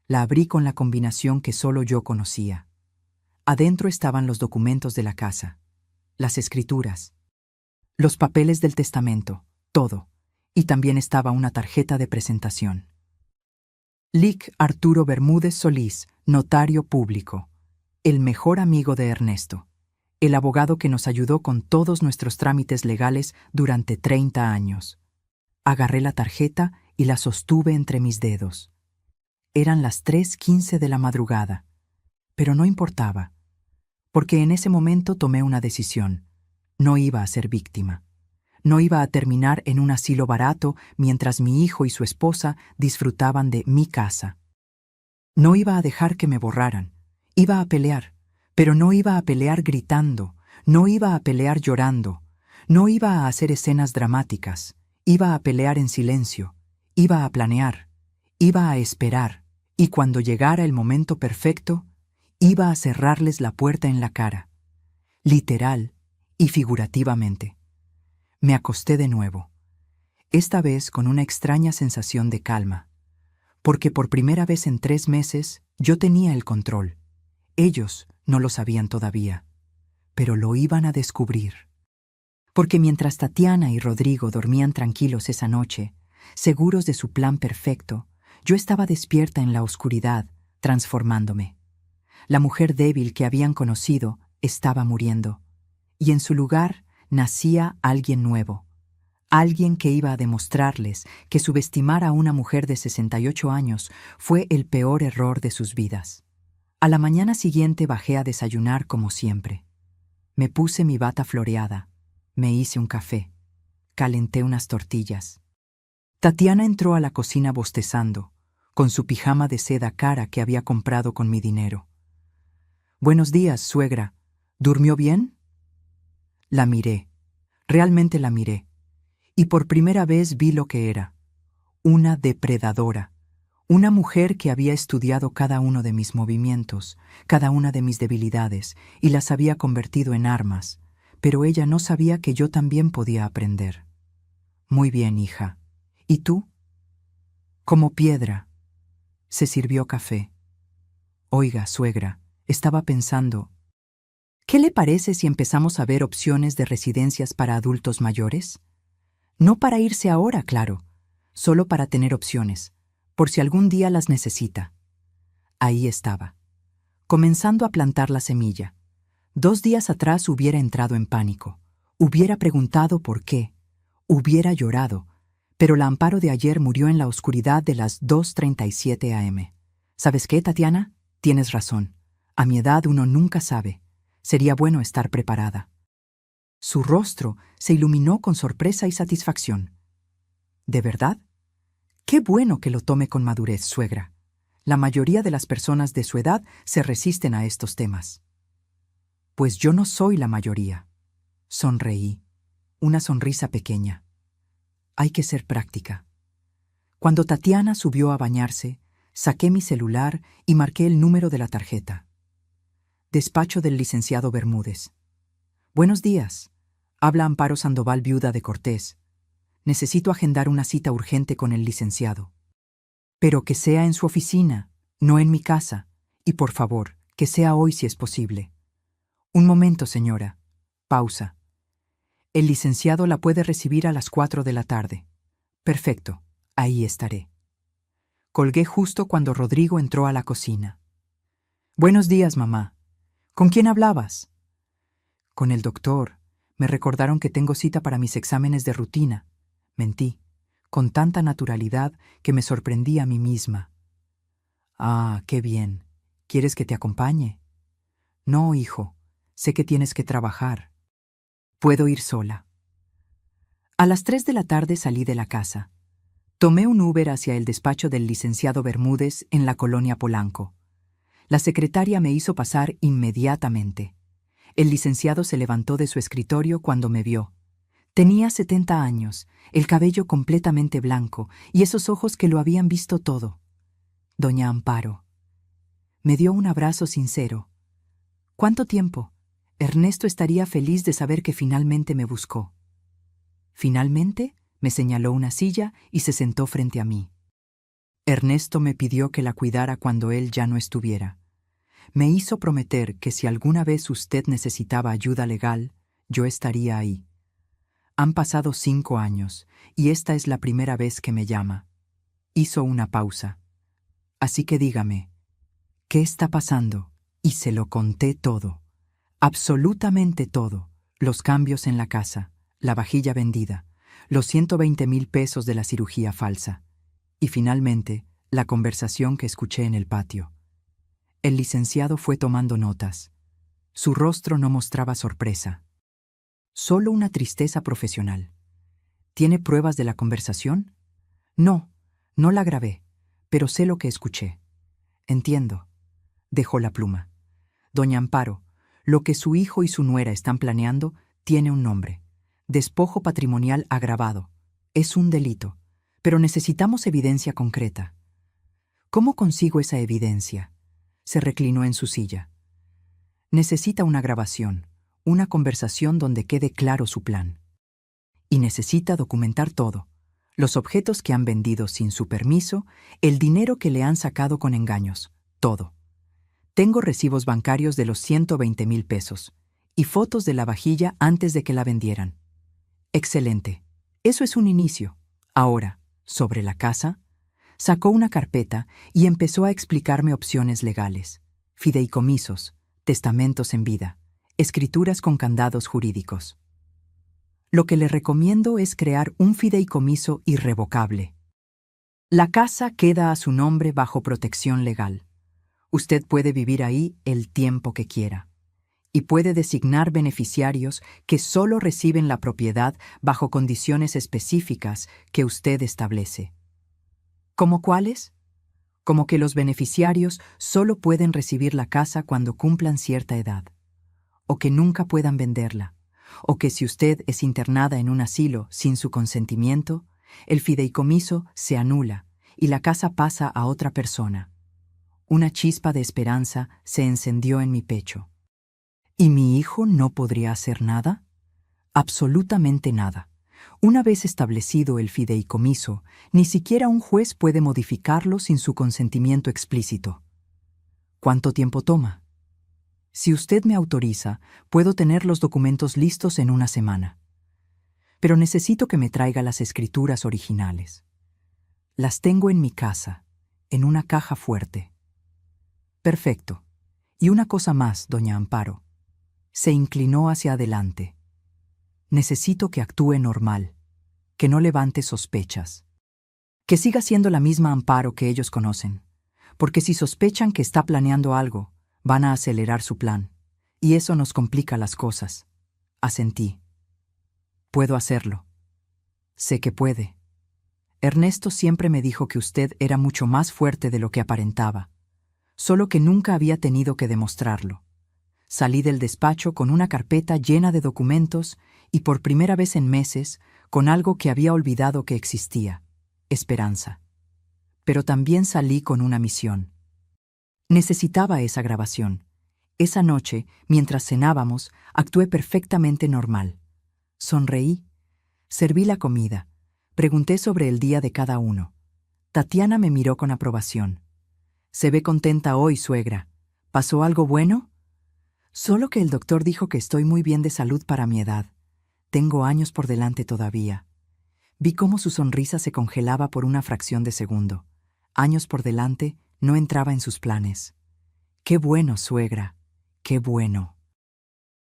La abrí con la combinación que solo yo conocía. Adentro estaban los documentos de la casa, las escrituras, los papeles del testamento, todo, y también estaba una tarjeta de presentación. Lic Arturo Bermúdez Solís, notario público, el mejor amigo de Ernesto, el abogado que nos ayudó con todos nuestros trámites legales durante 30 años. Agarré la tarjeta y la sostuve entre mis dedos. Eran las 3:15 de la madrugada, pero no importaba, porque en ese momento tomé una decisión. No iba a ser víctima. No iba a terminar en un asilo barato mientras mi hijo y su esposa disfrutaban de mi casa. No iba a dejar que me borraran. Iba a pelear, pero no iba a pelear gritando, no iba a pelear llorando, no iba a hacer escenas dramáticas, iba a pelear en silencio, iba a planear, iba a esperar, y cuando llegara el momento perfecto, iba a cerrarles la puerta en la cara, literal y figurativamente. Me acosté de nuevo, esta vez con una extraña sensación de calma, porque por primera vez en 3 meses yo tenía el control. Ellos no lo sabían todavía, pero lo iban a descubrir. Porque mientras Tatiana y Rodrigo dormían tranquilos esa noche, seguros de su plan perfecto, yo estaba despierta en la oscuridad, transformándome. La mujer débil que habían conocido estaba muriendo, y en su lugar nacía alguien nuevo, alguien que iba a demostrarles que subestimar a una mujer de 68 años fue el peor error de sus vidas. A la mañana siguiente bajé a desayunar como siempre. Me puse mi bata floreada, me hice un café, calenté unas tortillas. Tatiana entró a la cocina bostezando, con su pijama de seda cara que había comprado con mi dinero. «Buenos días, suegra. ¿Durmió bien?» La miré, realmente la miré, y por primera vez vi lo que era. Una depredadora. Una mujer que había estudiado cada uno de mis movimientos, cada una de mis debilidades, y las había convertido en armas, pero ella no sabía que yo también podía aprender. «Muy bien, hija. ¿Y tú?» «Como piedra». Se sirvió café. «Oiga, suegra, estaba pensando, ¿qué le parece si empezamos a ver opciones de residencias para adultos mayores? No para irse ahora, claro, solo para tener opciones, por si algún día las necesita». Ahí estaba, comenzando a plantar la semilla. 2 días atrás hubiera entrado en pánico, hubiera preguntado por qué, hubiera llorado, pero la Amparo de ayer murió en la oscuridad de las 2:37 a.m. ¿Sabes qué, Tatiana? Tienes razón. A mi edad uno nunca sabe. Sería bueno estar preparada. Su rostro se iluminó con sorpresa y satisfacción. ¿De verdad? Qué bueno que lo tome con madurez, suegra. La mayoría de las personas de su edad se resisten a estos temas. Pues yo no soy la mayoría. Sonreí, una sonrisa pequeña. Hay que ser práctica. Cuando Tatiana subió a bañarse, saqué mi celular y marqué el número de la tarjeta. Despacho del licenciado Bermúdez. «Buenos días. Habla Amparo Sandoval, viuda de Cortés. Necesito agendar una cita urgente con el licenciado. Pero que sea en su oficina, no en mi casa, y por favor, que sea hoy si es posible». «Un momento, señora». Pausa. «El licenciado la puede recibir a las 4 de la tarde». «Perfecto, ahí estaré». Colgué justo cuando Rodrigo entró a la cocina. «Buenos días, mamá. ¿Con quién hablabas?» «Con el doctor. Me recordaron que tengo cita para mis exámenes de rutina». Mentí, con tanta naturalidad que me sorprendí a mí misma. «Ah, qué bien. ¿Quieres que te acompañe?» «No, hijo. Sé que tienes que trabajar. Puedo ir sola». A las 3 de la tarde salí de la casa. Tomé un Uber hacia el despacho del licenciado Bermúdez en la colonia Polanco. La secretaria me hizo pasar inmediatamente. El licenciado se levantó de su escritorio cuando me vio. Tenía 70 años, el cabello completamente blanco y esos ojos que lo habían visto todo. Doña Amparo. Me dio un abrazo sincero. ¿Cuánto tiempo? Ernesto estaría feliz de saber que finalmente me buscó. Finalmente, me señaló una silla y se sentó frente a mí. Ernesto me pidió que la cuidara cuando él ya no estuviera. Me hizo prometer que si alguna vez usted necesitaba ayuda legal, yo estaría ahí. Han pasado 5 años y esta es la primera vez que me llama. Hizo una pausa. Así que dígame, ¿qué está pasando? Y se lo conté todo. Absolutamente todo. Los cambios en la casa, la vajilla vendida, los 120,000 pesos de la cirugía falsa. Y finalmente, la conversación que escuché en el patio. El licenciado fue tomando notas. Su rostro no mostraba sorpresa. Solo una tristeza profesional. ¿Tiene pruebas de la conversación? No, no la grabé, pero sé lo que escuché. Entiendo. Dejó la pluma. Doña Amparo, lo que su hijo y su nuera están planeando tiene un nombre. Despojo patrimonial agravado. Es un delito, pero necesitamos evidencia concreta. ¿Cómo consigo esa evidencia? Se reclinó en su silla. Necesita una grabación, una conversación donde quede claro su plan. Y necesita documentar todo. Los objetos que han vendido sin su permiso, el dinero que le han sacado con engaños, todo. Tengo recibos bancarios de los 120,000 pesos y fotos de la vajilla antes de que la vendieran. Excelente. Eso es un inicio. Ahora, sobre la casa, sacó una carpeta y empezó a explicarme opciones legales, fideicomisos, testamentos en vida, escrituras con candados jurídicos. Lo que le recomiendo es crear un fideicomiso irrevocable. La casa queda a su nombre bajo protección legal. Usted puede vivir ahí el tiempo que quiera y puede designar beneficiarios que solo reciben la propiedad bajo condiciones específicas que usted establece. ¿Cómo cuáles? Como que los beneficiarios solo pueden recibir la casa cuando cumplan cierta edad, o que nunca puedan venderla, o que si usted es internada en un asilo sin su consentimiento, el fideicomiso se anula y la casa pasa a otra persona. Una chispa de esperanza se encendió en mi pecho. ¿Y mi hijo no podría hacer nada? Absolutamente nada. Una vez establecido el fideicomiso, ni siquiera un juez puede modificarlo sin su consentimiento explícito. ¿Cuánto tiempo toma? Si usted me autoriza, puedo tener los documentos listos en una semana. Pero necesito que me traiga las escrituras originales. Las tengo en mi casa, en una caja fuerte. Perfecto. Y una cosa más, doña Amparo. Se inclinó hacia adelante. Necesito que actúe normal, que no levante sospechas. Que siga siendo la misma Amparo que ellos conocen, porque si sospechan que está planeando algo, van a acelerar su plan, y eso nos complica las cosas. Asentí. Puedo hacerlo. Sé que puede. Ernesto siempre me dijo que usted era mucho más fuerte de lo que aparentaba, solo que nunca había tenido que demostrarlo. Salí del despacho con una carpeta llena de documentos y por primera vez en meses con algo que había olvidado que existía, esperanza. Pero también salí con una misión. Necesitaba esa grabación. Esa noche, mientras cenábamos, actué perfectamente normal. Sonreí, serví la comida, pregunté sobre el día de cada uno. Tatiana me miró con aprobación. «Se ve contenta hoy, suegra. ¿Pasó algo bueno?» «Solo que el doctor dijo que estoy muy bien de salud para mi edad. Tengo años por delante todavía». Vi cómo su sonrisa se congelaba por una fracción de segundo. Años por delante no entraba en sus planes. «Qué bueno, suegra, qué bueno».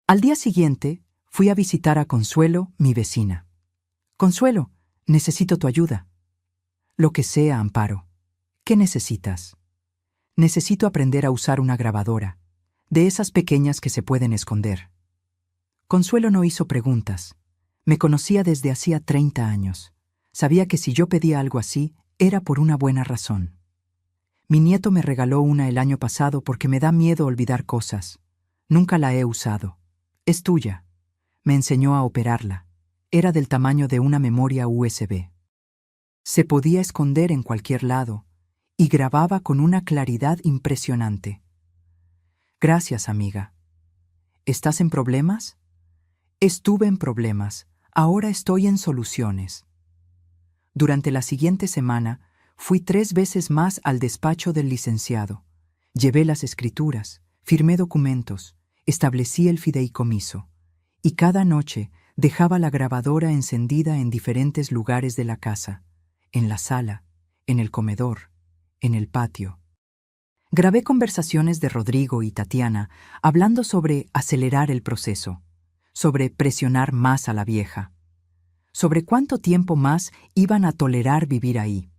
Al día siguiente, fui a visitar a Consuelo, mi vecina. «Consuelo, necesito tu ayuda». «Lo que sea, Amparo. ¿Qué necesitas?» «Necesito aprender a usar una grabadora, de esas pequeñas que se pueden esconder». Consuelo no hizo preguntas. Me conocía desde hacía 30 años. Sabía que si yo pedía algo así, era por una buena razón. Mi nieto me regaló una el año pasado porque me da miedo olvidar cosas. Nunca la he usado. Es tuya. Me enseñó a operarla. Era del tamaño de una memoria USB. Se podía esconder en cualquier lado y grababa con una claridad impresionante. Gracias, amiga. ¿Estás en problemas? Estuve en problemas. Ahora estoy en soluciones. Durante la siguiente semana, fui 3 veces más al despacho del licenciado. Llevé las escrituras, firmé documentos, establecí el fideicomiso. Y cada noche dejaba la grabadora encendida en diferentes lugares de la casa, en la sala, en el comedor, en el patio. Grabé conversaciones de Rodrigo y Tatiana hablando sobre acelerar el proceso, sobre presionar más a la vieja, sobre cuánto tiempo más iban a tolerar vivir ahí.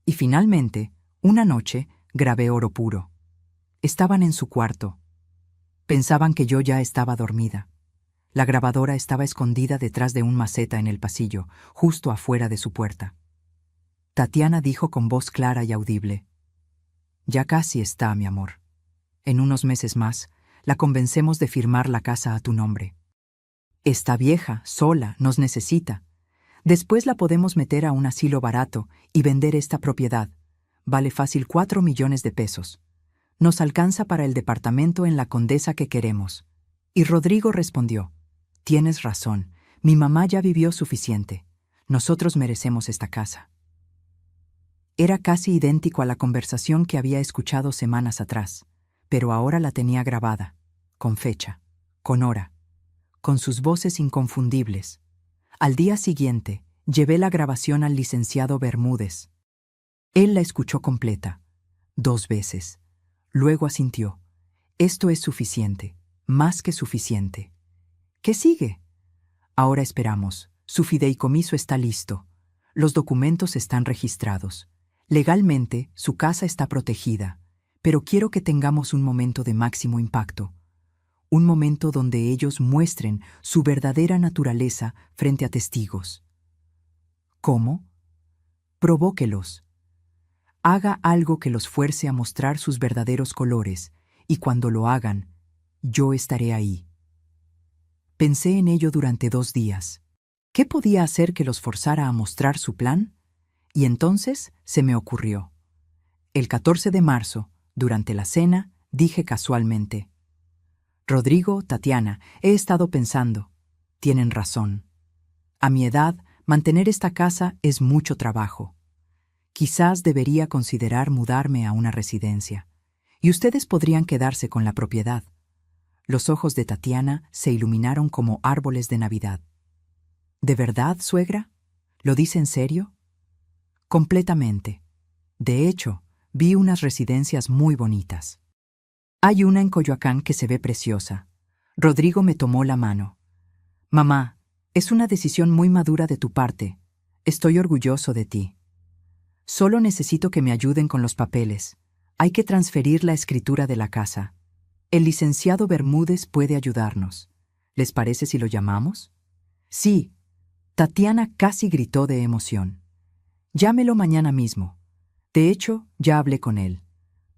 Y finalmente, una noche, grabé oro puro. Estaban en su cuarto. Pensaban que yo ya estaba dormida. La grabadora estaba escondida detrás de un maceta en el pasillo, justo afuera de su puerta. Tatiana dijo con voz clara y audible: «Ya casi está, mi amor. En unos meses más, la convencemos de firmar la casa a tu nombre. Está vieja, sola, nos necesita. Después la podemos meter a un asilo barato y vender esta propiedad. Vale fácil 4 millones de pesos. Nos alcanza para el departamento en la Condesa que queremos». Y Rodrigo respondió: «Tienes razón, mi mamá ya vivió suficiente. Nosotros merecemos esta casa». Era casi idéntico a la conversación que había escuchado semanas atrás, pero ahora la tenía grabada, con fecha, con hora, con sus voces inconfundibles. Al día siguiente, llevé la grabación al licenciado Bermúdez. Él la escuchó completa, 2 veces. Luego asintió: «Esto es suficiente, más que suficiente. ¿Qué sigue?» «Ahora esperamos. Su fideicomiso está listo. Los documentos están registrados. Legalmente, su casa está protegida, pero quiero que tengamos un momento de máximo impacto. Un momento donde ellos muestren su verdadera naturaleza frente a testigos». «¿Cómo?» «Provóquelos. Haga algo que los fuerce a mostrar sus verdaderos colores, y cuando lo hagan, yo estaré ahí». Pensé en ello durante 2 días. ¿Qué podía hacer que los forzara a mostrar su plan? Y entonces se me ocurrió. El 14 de marzo, durante la cena, dije casualmente: «Rodrigo, Tatiana, he estado pensando. Tienen razón. A mi edad, mantener esta casa es mucho trabajo. Quizás debería considerar mudarme a una residencia, y ustedes podrían quedarse con la propiedad». Los ojos de Tatiana se iluminaron como árboles de Navidad. «¿De verdad, suegra? ¿Lo dice en serio?» «Completamente. De hecho, vi unas residencias muy bonitas. Hay una en Coyoacán que se ve preciosa». Rodrigo me tomó la mano. «Mamá, es una decisión muy madura de tu parte. Estoy orgulloso de ti. Solo necesito que me ayuden con los papeles. Hay que transferir la escritura de la casa. El licenciado Bermúdez puede ayudarnos. ¿Les parece si lo llamamos?» «Sí». Tatiana casi gritó de emoción. «Llámelo mañana mismo. De hecho, ya hablé con él.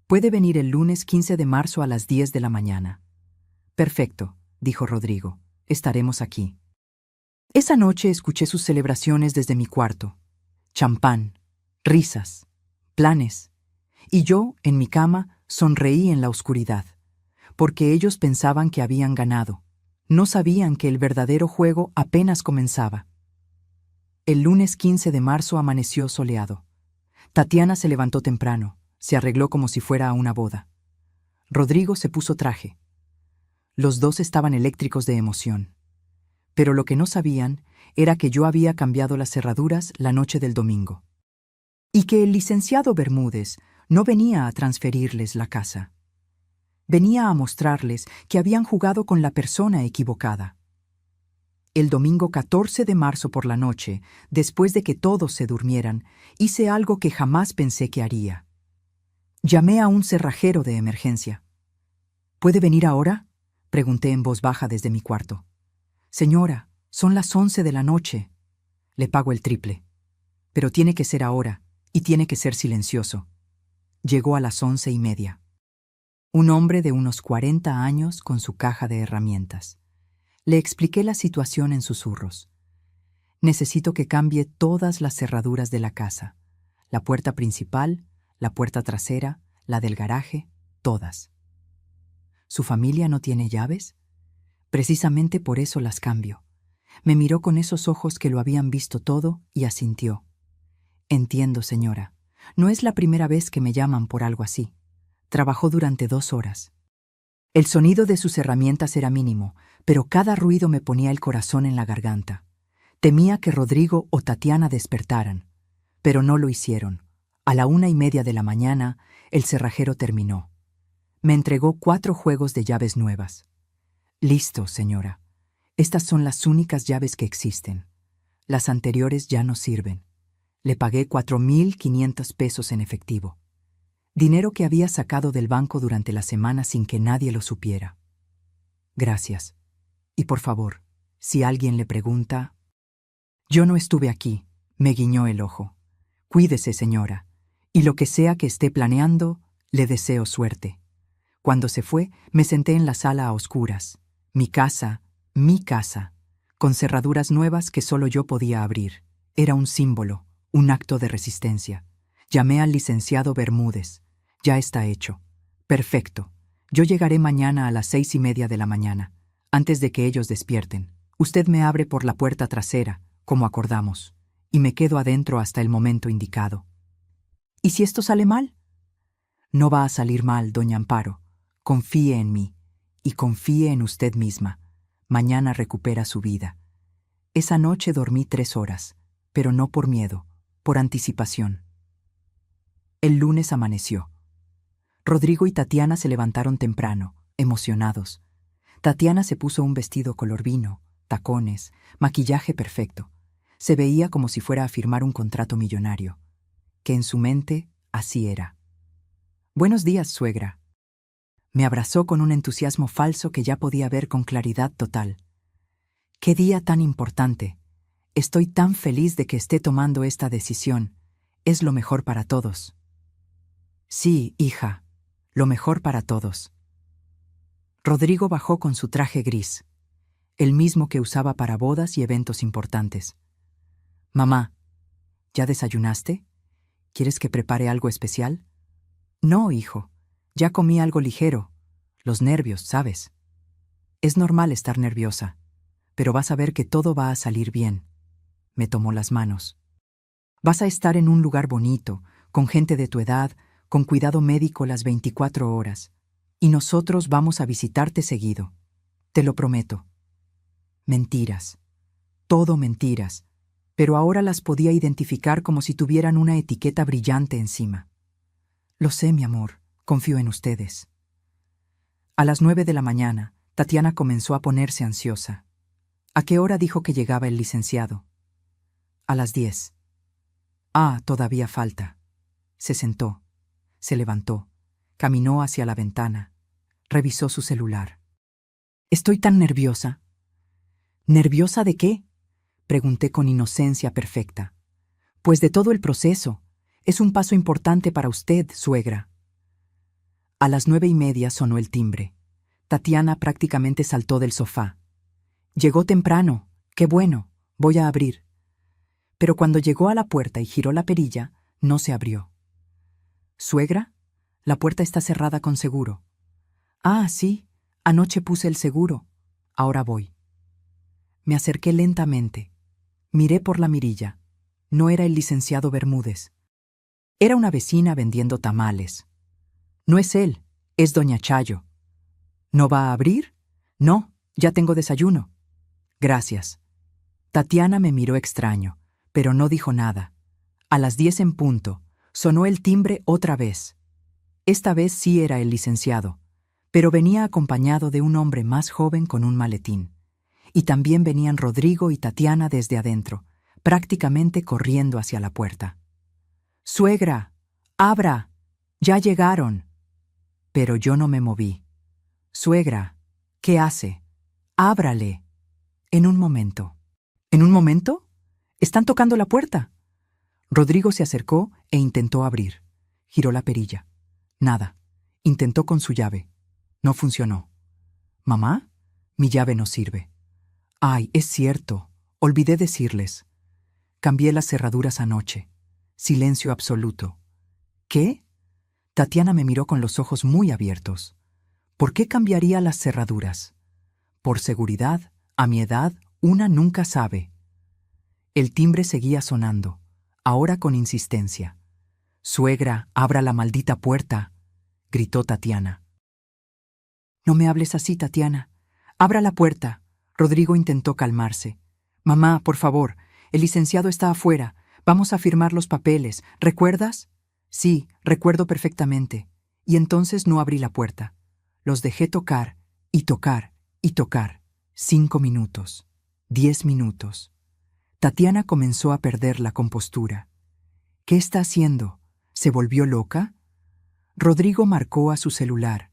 Puede venir el lunes 15 de marzo a las 10 de la mañana». «Perfecto», dijo Rodrigo. «Estaremos aquí». Esa noche escuché sus celebraciones desde mi cuarto. Champán, risas, planes. Y yo, en mi cama, sonreí en la oscuridad, porque ellos pensaban que habían ganado. No sabían que el verdadero juego apenas comenzaba. El lunes 15 de marzo amaneció soleado. Tatiana se levantó temprano, se arregló como si fuera a una boda. Rodrigo se puso traje. Los dos estaban eléctricos de emoción. Pero lo que no sabían era que yo había cambiado las cerraduras la noche del domingo. Y que el licenciado Bermúdez no venía a transferirles la casa. Venía a mostrarles que habían jugado con la persona equivocada. El domingo 14 de marzo por la noche, después de que todos se durmieran, hice algo que jamás pensé que haría. Llamé a un cerrajero de emergencia. «¿Puede venir ahora?», pregunté en voz baja desde mi cuarto. «Señora, Son las 11 de la noche. Le pago el triple. Pero tiene que ser ahora, y tiene que ser silencioso. Llegó a las 11:30. Un hombre de unos 40 años con su caja de herramientas. Le expliqué la situación en susurros. Necesito que cambie todas las cerraduras de la casa. La puerta principal, la puerta trasera, la del garaje, todas. ¿Su familia no tiene llaves? Precisamente por eso las cambio. Me miró con esos ojos que lo habían visto todo y asintió. Entiendo, señora. No es la primera vez que me llaman por algo así. Trabajó durante 2 horas. El sonido de sus herramientas era mínimo, pero cada ruido me ponía el corazón en la garganta. Temía que Rodrigo o Tatiana despertaran, pero no lo hicieron. A la 1:30 de la mañana, el cerrajero terminó. Me entregó 4 juegos de llaves nuevas. Listo, señora. Estas son las únicas llaves que existen. Las anteriores ya no sirven. Le pagué 4,500 pesos en efectivo. Dinero que había sacado del banco durante la semana sin que nadie lo supiera. Gracias. Y por favor, si alguien le pregunta... Yo no estuve aquí, me guiñó el ojo. Cuídese, señora, y lo que sea que esté planeando, le deseo suerte. Cuando se fue, me senté en la sala a oscuras. Mi casa, con cerraduras nuevas que solo yo podía abrir. Era un símbolo, un acto de resistencia. Llamé al licenciado Bermúdez. Ya está hecho. Perfecto. Yo llegaré mañana a las 6:30 de la mañana, antes de que ellos despierten. Usted me abre por la puerta trasera, como acordamos, y me quedo adentro hasta el momento indicado. ¿Y si esto sale mal? No va a salir mal, doña Amparo. Confíe en mí, y confíe en usted misma. Mañana recupera su vida. Esa noche dormí 3 horas, pero no por miedo, por anticipación. El lunes amaneció. Rodrigo y Tatiana se levantaron temprano, emocionados. Tatiana se puso un vestido color vino, tacones, maquillaje perfecto. Se veía como si fuera a firmar un contrato millonario, que en su mente así era. Buenos días, suegra. Me abrazó con un entusiasmo falso que ya podía ver con claridad total. ¡Qué día tan importante! Estoy tan feliz de que esté tomando esta decisión. Es lo mejor para todos. Sí, hija, lo mejor para todos. Rodrigo bajó con su traje gris, el mismo que usaba para bodas y eventos importantes. Mamá, ¿ya desayunaste? ¿Quieres que prepare algo especial? No, hijo, ya comí algo ligero. Los nervios, ¿sabes? Es normal estar nerviosa, pero vas a ver que todo va a salir bien. Me tomó las manos. Vas a estar en un lugar bonito, con gente de tu edad, con cuidado médico las 24 horas, y nosotros vamos a visitarte seguido. Te lo prometo. Mentiras. Todo mentiras, pero ahora las podía identificar como si tuvieran una etiqueta brillante encima. Lo sé, mi amor, confío en ustedes. A las 9 de la mañana, Tatiana comenzó a ponerse ansiosa. ¿A qué hora dijo que llegaba el licenciado? A las 10. Ah, todavía falta. Se sentó, se levantó, caminó hacia la ventana, revisó su celular. Estoy tan nerviosa. ¿Nerviosa de qué? Pregunté con inocencia perfecta. Pues de todo el proceso. Es un paso importante para usted, suegra. A las 9:30 sonó el timbre. Tatiana prácticamente saltó del sofá. Llegó temprano. Qué bueno. Voy a abrir. Pero cuando llegó a la puerta y giró la perilla, no se abrió. ¿Suegra? La puerta está cerrada con seguro. Ah, sí. Anoche puse el seguro. Ahora voy. Me acerqué lentamente. Miré por la mirilla. No era el licenciado Bermúdez. Era una vecina vendiendo tamales. No es él, es doña Chayo. ¿No va a abrir? No, ya tengo desayuno. Gracias. Tatiana me miró extraño, pero no dijo nada. A las 10 en punto, sonó el timbre otra vez. Esta vez sí era el licenciado, pero venía acompañado de un hombre más joven con un maletín. Y también venían Rodrigo y Tatiana desde adentro, prácticamente corriendo hacia la puerta. «¡Suegra! ¡Abra! ¡Ya llegaron!». Pero yo no me moví. «Suegra, ¿qué hace? ¡Ábrale!». En un momento. En un momento, están tocando la puerta. Rodrigo se acercó e intentó abrir. Giró la perilla. Nada. Intentó con su llave. No funcionó. «Mamá, mi llave no sirve». «Ay, es cierto. Olvidé decirles. Cambié las cerraduras anoche». Silencio absoluto. «¿Qué?». Tatiana me miró con los ojos muy abiertos. «¿Por qué cambiaría las cerraduras?». «Por seguridad, a mi edad, una nunca sabe». El timbre seguía sonando, ahora con insistencia. «Suegra, abra la maldita puerta», gritó Tatiana. «No me hables así, Tatiana. Abra la puerta». Rodrigo intentó calmarse. «Mamá, por favor, el licenciado está afuera. Vamos a firmar los papeles. ¿Recuerdas?». «Sí, recuerdo perfectamente». Y entonces no abrí la puerta. Los dejé tocar y tocar y tocar. 5 minutos. 10 minutos. Tatiana comenzó a perder la compostura. «¿Qué está haciendo? ¿Se volvió loca?». Rodrigo marcó a su celular,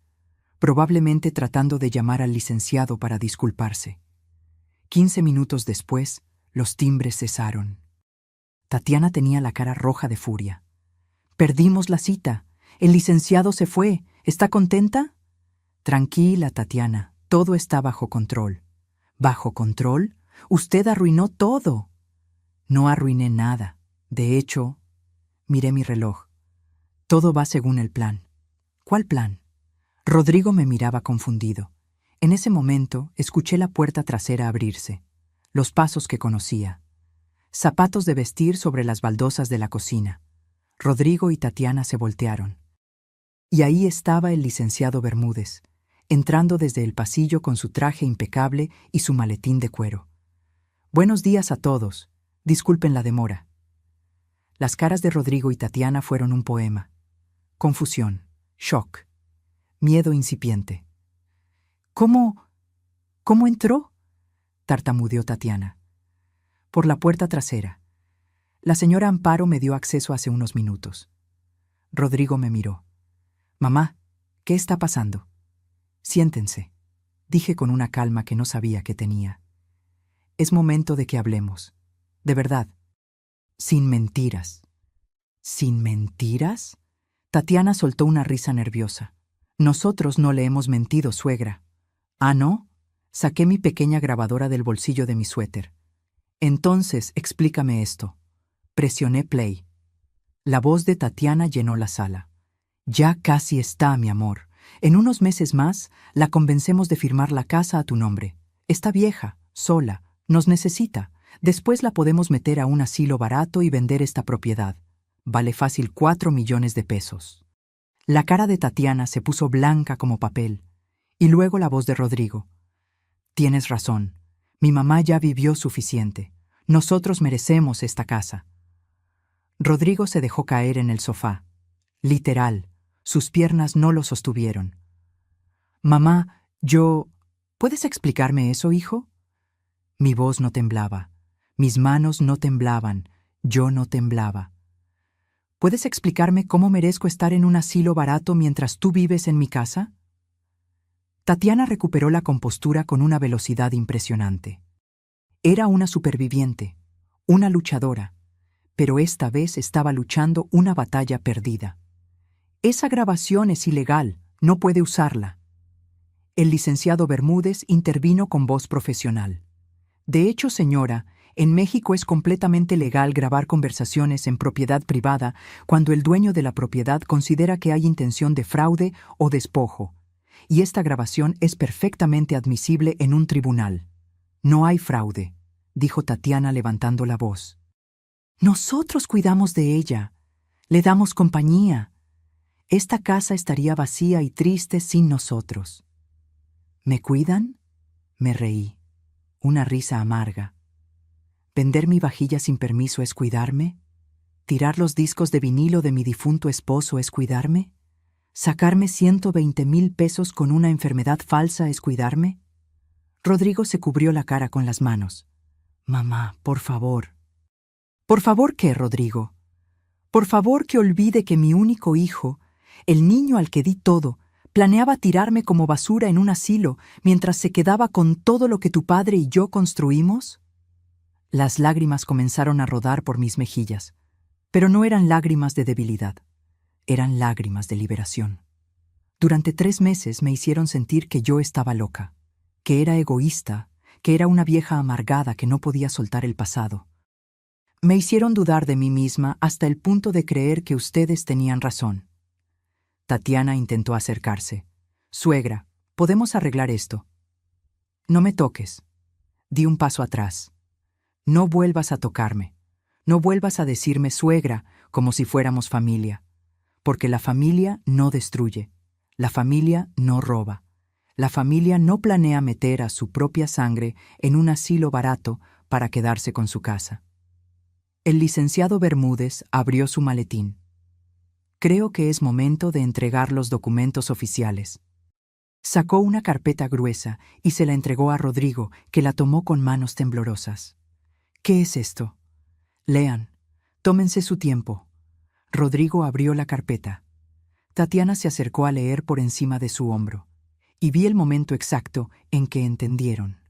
probablemente tratando de llamar al licenciado para disculparse. 15 minutos después, los timbres cesaron. Tatiana tenía la cara roja de furia. «Perdimos la cita. El licenciado se fue. ¿Está contenta?». «Tranquila, Tatiana. Todo está bajo control». «¿Bajo control? Usted arruinó todo». «No arruiné nada. De hecho, miré mi reloj. Todo va según el plan». «¿Cuál plan?». Rodrigo me miraba confundido. En ese momento escuché la puerta trasera abrirse. Los pasos que conocía. Zapatos de vestir sobre las baldosas de la cocina. Rodrigo y Tatiana se voltearon. Y ahí estaba el licenciado Bermúdez, entrando desde el pasillo con su traje impecable y su maletín de cuero. «Buenos días a todos. Disculpen la demora». Las caras de Rodrigo y Tatiana fueron un poema. Confusión, shock, miedo incipiente. «¿Cómo entró?», tartamudeó Tatiana. «Por la puerta trasera. La señora Amparo me dio acceso hace unos minutos». Rodrigo me miró. «Mamá, ¿qué está pasando?». «Siéntense», dije con una calma que no sabía que tenía. «Es momento de que hablemos. De verdad. Sin mentiras». «¿Sin mentiras?». Tatiana soltó una risa nerviosa. «Nosotros no le hemos mentido, suegra». «¿Ah, no?». Saqué mi pequeña grabadora del bolsillo de mi suéter. «Entonces, explícame esto». Presioné play. La voz de Tatiana llenó la sala. «Ya casi está, mi amor. En unos meses más, la convencemos de firmar la casa a tu nombre. Está vieja, sola, nos necesita. Después la podemos meter a un asilo barato y vender esta propiedad. Vale fácil 4 millones de pesos». La cara de Tatiana se puso blanca como papel, y luego la voz de Rodrigo. «Tienes razón. Mi mamá ya vivió suficiente. Nosotros merecemos esta casa». Rodrigo se dejó caer en el sofá. Literal, sus piernas no lo sostuvieron. «Mamá, ¿Puedes explicarme eso, hijo?». Mi voz no temblaba, mis manos no temblaban, yo no temblaba. «¿Puedes explicarme cómo merezco estar en un asilo barato mientras tú vives en mi casa?». Tatiana recuperó la compostura con una velocidad impresionante. Era una superviviente, una luchadora, pero esta vez estaba luchando una batalla perdida. «Esa grabación es ilegal, no puede usarla». El licenciado Bermúdez intervino con voz profesional. «De hecho, señora, en México es completamente legal grabar conversaciones en propiedad privada cuando el dueño de la propiedad considera que hay intención de fraude o despojo, y esta grabación es perfectamente admisible en un tribunal». «No hay fraude», dijo Tatiana levantando la voz. «Nosotros cuidamos de ella, le damos compañía. Esta casa estaría vacía y triste sin nosotros». «¿Me cuidan?». Me reí. Una risa amarga. ¿Vender mi vajilla sin permiso es cuidarme? ¿Tirar los discos de vinilo de mi difunto esposo es cuidarme? ¿Sacarme 120,000 pesos con una enfermedad falsa es cuidarme? Rodrigo se cubrió la cara con las manos. «Mamá, por favor». «¿Por favor qué, Rodrigo?». «Por favor que olvide que mi único hijo, el niño al que di todo, planeaba tirarme como basura en un asilo mientras se quedaba con todo lo que tu padre y yo construimos». Las lágrimas comenzaron a rodar por mis mejillas, pero no eran lágrimas de debilidad, eran lágrimas de liberación. Durante 3 meses me hicieron sentir que yo estaba loca, que era egoísta, que era una vieja amargada que no podía soltar el pasado. Me hicieron dudar de mí misma hasta el punto de creer que ustedes tenían razón. Tatiana intentó acercarse. «Suegra, ¿podemos arreglar esto?» «No me toques». Di un paso atrás. «No vuelvas a tocarme. No vuelvas a decirme suegra como si fuéramos familia. Porque la familia no destruye. La familia no roba. La familia no planea meter a su propia sangre en un asilo barato para quedarse con su casa». El licenciado Bermúdez abrió su maletín. «Creo que es momento de entregar los documentos oficiales». Sacó una carpeta gruesa y se la entregó a Rodrigo, que la tomó con manos temblorosas. «¿Qué es esto?» «Lean. Tómense su tiempo». Rodrigo abrió la carpeta. Tatiana se acercó a leer por encima de su hombro, y vi el momento exacto en que entendieron,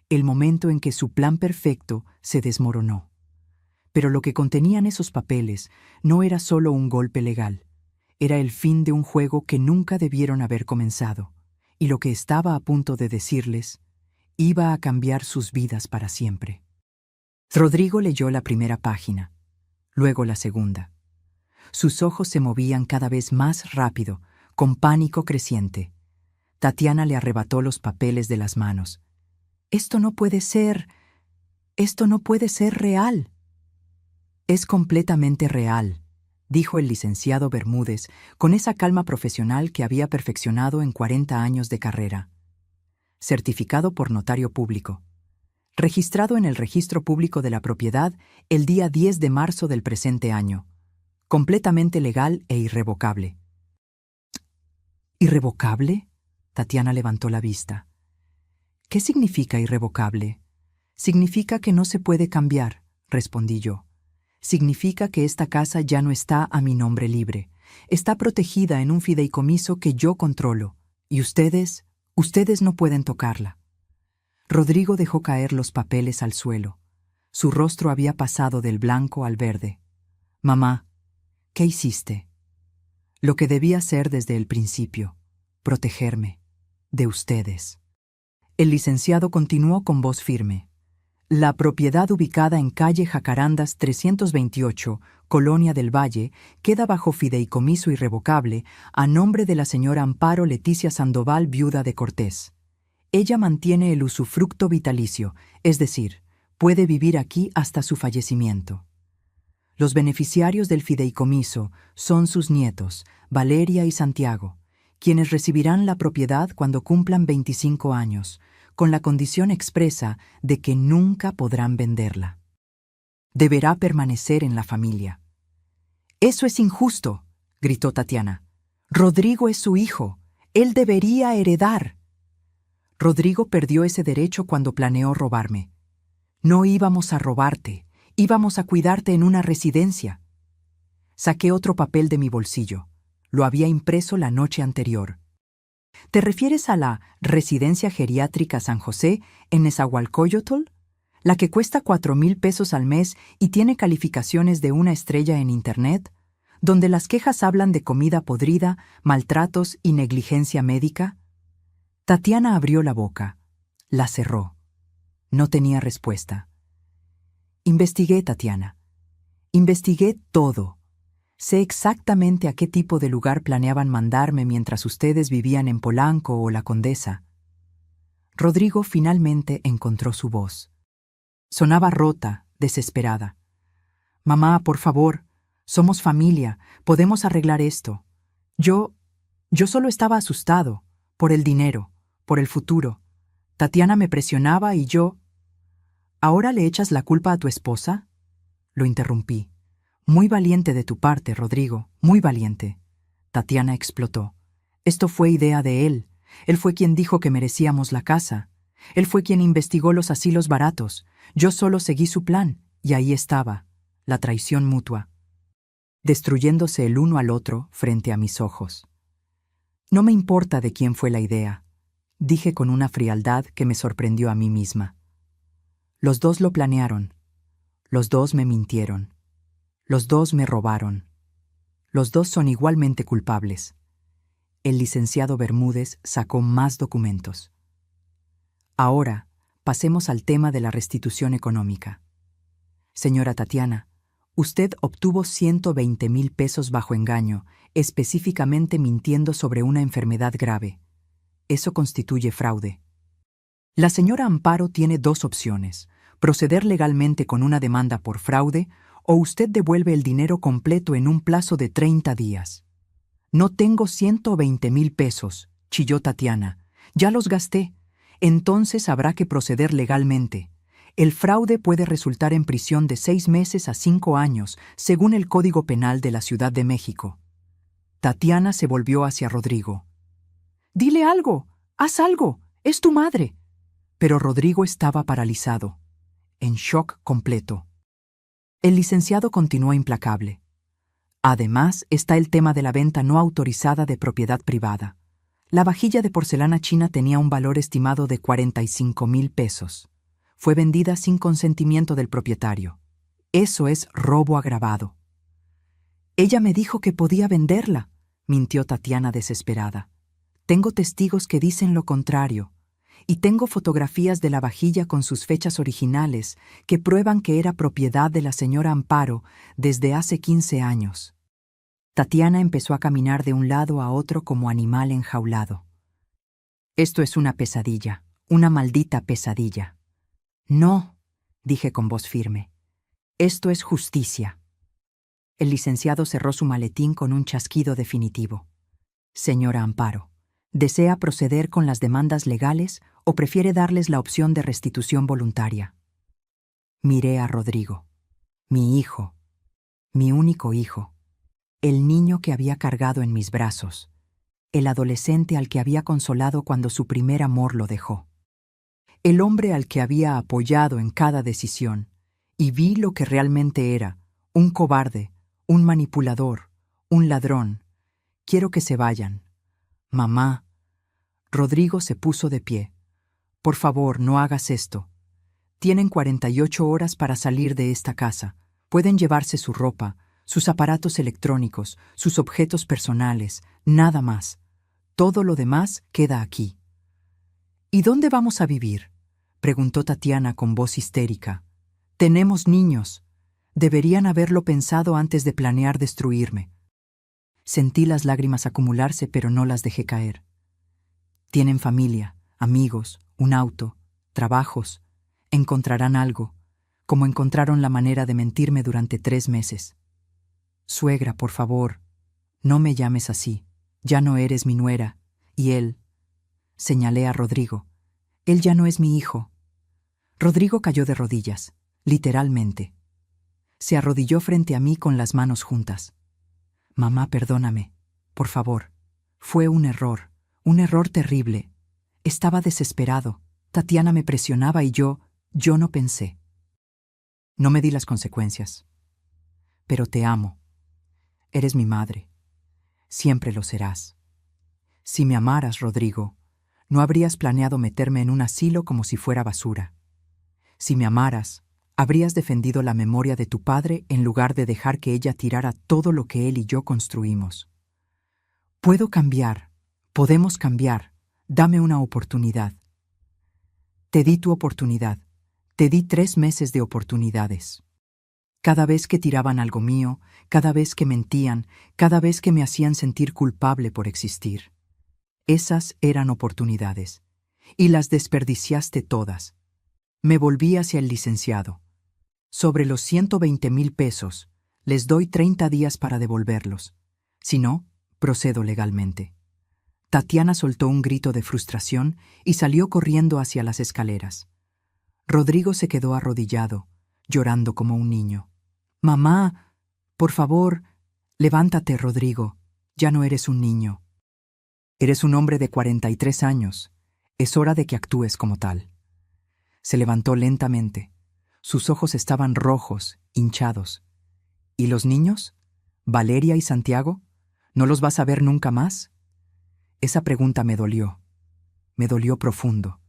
el momento en que su plan perfecto se desmoronó. Pero lo que contenían esos papeles no era solo un golpe legal, era el fin de un juego que nunca debieron haber comenzado, y lo que estaba a punto de decirles iba a cambiar sus vidas para siempre. Rodrigo leyó la primera página, luego la segunda. Sus ojos se movían cada vez más rápido, con pánico creciente. Tatiana le arrebató los papeles de las manos. «Esto no puede ser real». «Es completamente real», dijo el licenciado Bermúdez con esa calma profesional que había perfeccionado en 40 años de carrera. «Certificado por notario público. Registrado en el Registro Público de la Propiedad el día 10 de marzo del presente año. Completamente legal e irrevocable». «¿Irrevocable?», Tatiana levantó la vista. «¿Qué significa irrevocable?» «Significa que no se puede cambiar», respondí yo. «Significa que esta casa ya no está a mi nombre libre. Está protegida en un fideicomiso que yo controlo, y ustedes no pueden tocarla». Rodrigo dejó caer los papeles al suelo. Su rostro había pasado del blanco al verde. «Mamá, ¿qué hiciste?» «Lo que debía hacer desde el principio, protegerme, de ustedes». El licenciado continuó con voz firme. «La propiedad ubicada en calle Jacarandas 328, Colonia del Valle, queda bajo fideicomiso irrevocable a nombre de la señora Amparo Leticia Sandoval, viuda de Cortés. Ella mantiene el usufructo vitalicio, es decir, puede vivir aquí hasta su fallecimiento. Los beneficiarios del fideicomiso son sus nietos, Valeria y Santiago, quienes recibirán la propiedad cuando cumplan 25 años, con la condición expresa de que nunca podrán venderla. Deberá permanecer en la familia». «Eso es injusto», gritó Tatiana. «Rodrigo es su hijo. Él debería heredar». «Rodrigo perdió ese derecho cuando planeó robarme. No íbamos a robarte, íbamos a cuidarte en una residencia». Saqué otro papel de mi bolsillo. Lo había impreso la noche anterior. «¿Te refieres a la Residencia Geriátrica San José en Nezahualcóyotl? ¿La que cuesta 4,000 pesos al mes y tiene calificaciones de 1 estrella en Internet? ¿Donde las quejas hablan de comida podrida, maltratos y negligencia médica?» Tatiana abrió la boca. La cerró. No tenía respuesta. «Investigué, Tatiana. Investigué todo. Sé exactamente a qué tipo de lugar planeaban mandarme mientras ustedes vivían en Polanco o La Condesa». Rodrigo finalmente encontró su voz. Sonaba rota, desesperada. «Mamá, por favor, somos familia, podemos arreglar esto. Yo solo estaba asustado, por el dinero, por el futuro. Tatiana me presionaba y yo...» «¿Ahora le echas la culpa a tu esposa?», lo interrumpí. «Muy valiente de tu parte, Rodrigo, muy valiente». Tatiana explotó. «Esto fue idea de él. Él fue quien dijo que merecíamos la casa. Él fue quien investigó los asilos baratos. Yo solo seguí su plan, y ahí estaba, la traición mutua, destruyéndose el uno al otro frente a mis ojos». «No me importa de quién fue la idea», dije con una frialdad que me sorprendió a mí misma. «Los dos lo planearon, Los dos me mintieron. Los dos me robaron. Los dos son igualmente culpables. El licenciado Bermúdez sacó más documentos. Ahora, pasemos al tema de la restitución económica. Señora Tatiana, usted obtuvo 120,000 pesos bajo engaño, específicamente mintiendo sobre una enfermedad grave. Eso constituye fraude. La señora Amparo tiene dos opciones: proceder legalmente con una demanda por fraude o usted devuelve el dinero completo en un plazo de 30 días. No tengo 120,000 pesos, chilló Tatiana. Ya los gasté. Entonces habrá que proceder legalmente. El fraude puede resultar en prisión de 6 meses a 5 años, según el Código Penal de la Ciudad de México. Tatiana se volvió hacia Rodrigo. «Dile algo, haz algo, es tu madre». Pero Rodrigo estaba paralizado, en shock completo. El licenciado continuó implacable. Además, está el tema de la venta no autorizada de propiedad privada. La vajilla de porcelana china tenía un valor estimado de 45,000 pesos. Fue vendida sin consentimiento del propietario. Eso es robo agravado. Ella me dijo que podía venderla, mintió Tatiana desesperada. Tengo testigos que dicen lo contrario. Y tengo fotografías de la vajilla con sus fechas originales que prueban que era propiedad de la señora Amparo desde hace 15 años. Tatiana empezó a caminar de un lado a otro como animal enjaulado. Esto es una pesadilla, una maldita pesadilla. No, dije con voz firme. Esto es justicia. El licenciado cerró su maletín con un chasquido definitivo. Señora Amparo, ¿desea proceder con las demandas legales o prefiere darles la opción de restitución voluntaria? Miré a Rodrigo, mi hijo, mi único hijo, el niño que había cargado en mis brazos, el adolescente al que había consolado cuando su primer amor lo dejó, el hombre al que había apoyado en cada decisión, y vi lo que realmente era: un cobarde, un manipulador, un ladrón. Quiero que se vayan. Mamá. Rodrigo se puso de pie. Por favor, no hagas esto. Tienen 48 horas para salir de esta casa. Pueden llevarse su ropa, sus aparatos electrónicos, sus objetos personales, nada más. Todo lo demás queda aquí. ¿Y dónde vamos a vivir?, preguntó Tatiana con voz histérica. Tenemos niños. Deberían haberlo pensado antes de planear destruirme. Sentí las lágrimas acumularse, pero no las dejé caer. Tienen familia, amigos, un auto, trabajos. Encontrarán algo, como encontraron la manera de mentirme durante 3 meses. Suegra, por favor, no me llames así. Ya no eres mi nuera. Y él, señalé a Rodrigo, él ya no es mi hijo. Rodrigo cayó de rodillas, literalmente. Se arrodilló frente a mí con las manos juntas. Mamá, perdóname, por favor. Fue un error terrible. Estaba desesperado. Tatiana me presionaba y yo no pensé. No me di las consecuencias. Pero te amo. Eres mi madre. Siempre lo serás. Si me amaras, Rodrigo, no habrías planeado meterme en un asilo como si fuera basura. Si me amaras, habrías defendido la memoria de tu padre en lugar de dejar que ella tirara todo lo que él y yo construimos. Puedo cambiar. Podemos cambiar. Dame una oportunidad. Te di tu oportunidad. Te di 3 meses de oportunidades. Cada vez que tiraban algo mío, cada vez que mentían, cada vez que me hacían sentir culpable por existir. Esas eran oportunidades. Y las desperdiciaste todas. Me volví hacia el licenciado. Sobre los 120,000 pesos, les doy 30 días para devolverlos. Si no, procedo legalmente. Tatiana soltó un grito de frustración y salió corriendo hacia las escaleras. Rodrigo se quedó arrodillado, llorando como un niño. «Mamá, por favor, levántate, Rodrigo. Ya no eres un niño. Eres un hombre de 43 años. Es hora de que actúes como tal». Se levantó lentamente. Sus ojos estaban rojos, hinchados. ¿Y los niños? ¿Valeria y Santiago? ¿No los vas a ver nunca más? Esa pregunta me dolió. Me dolió profundo.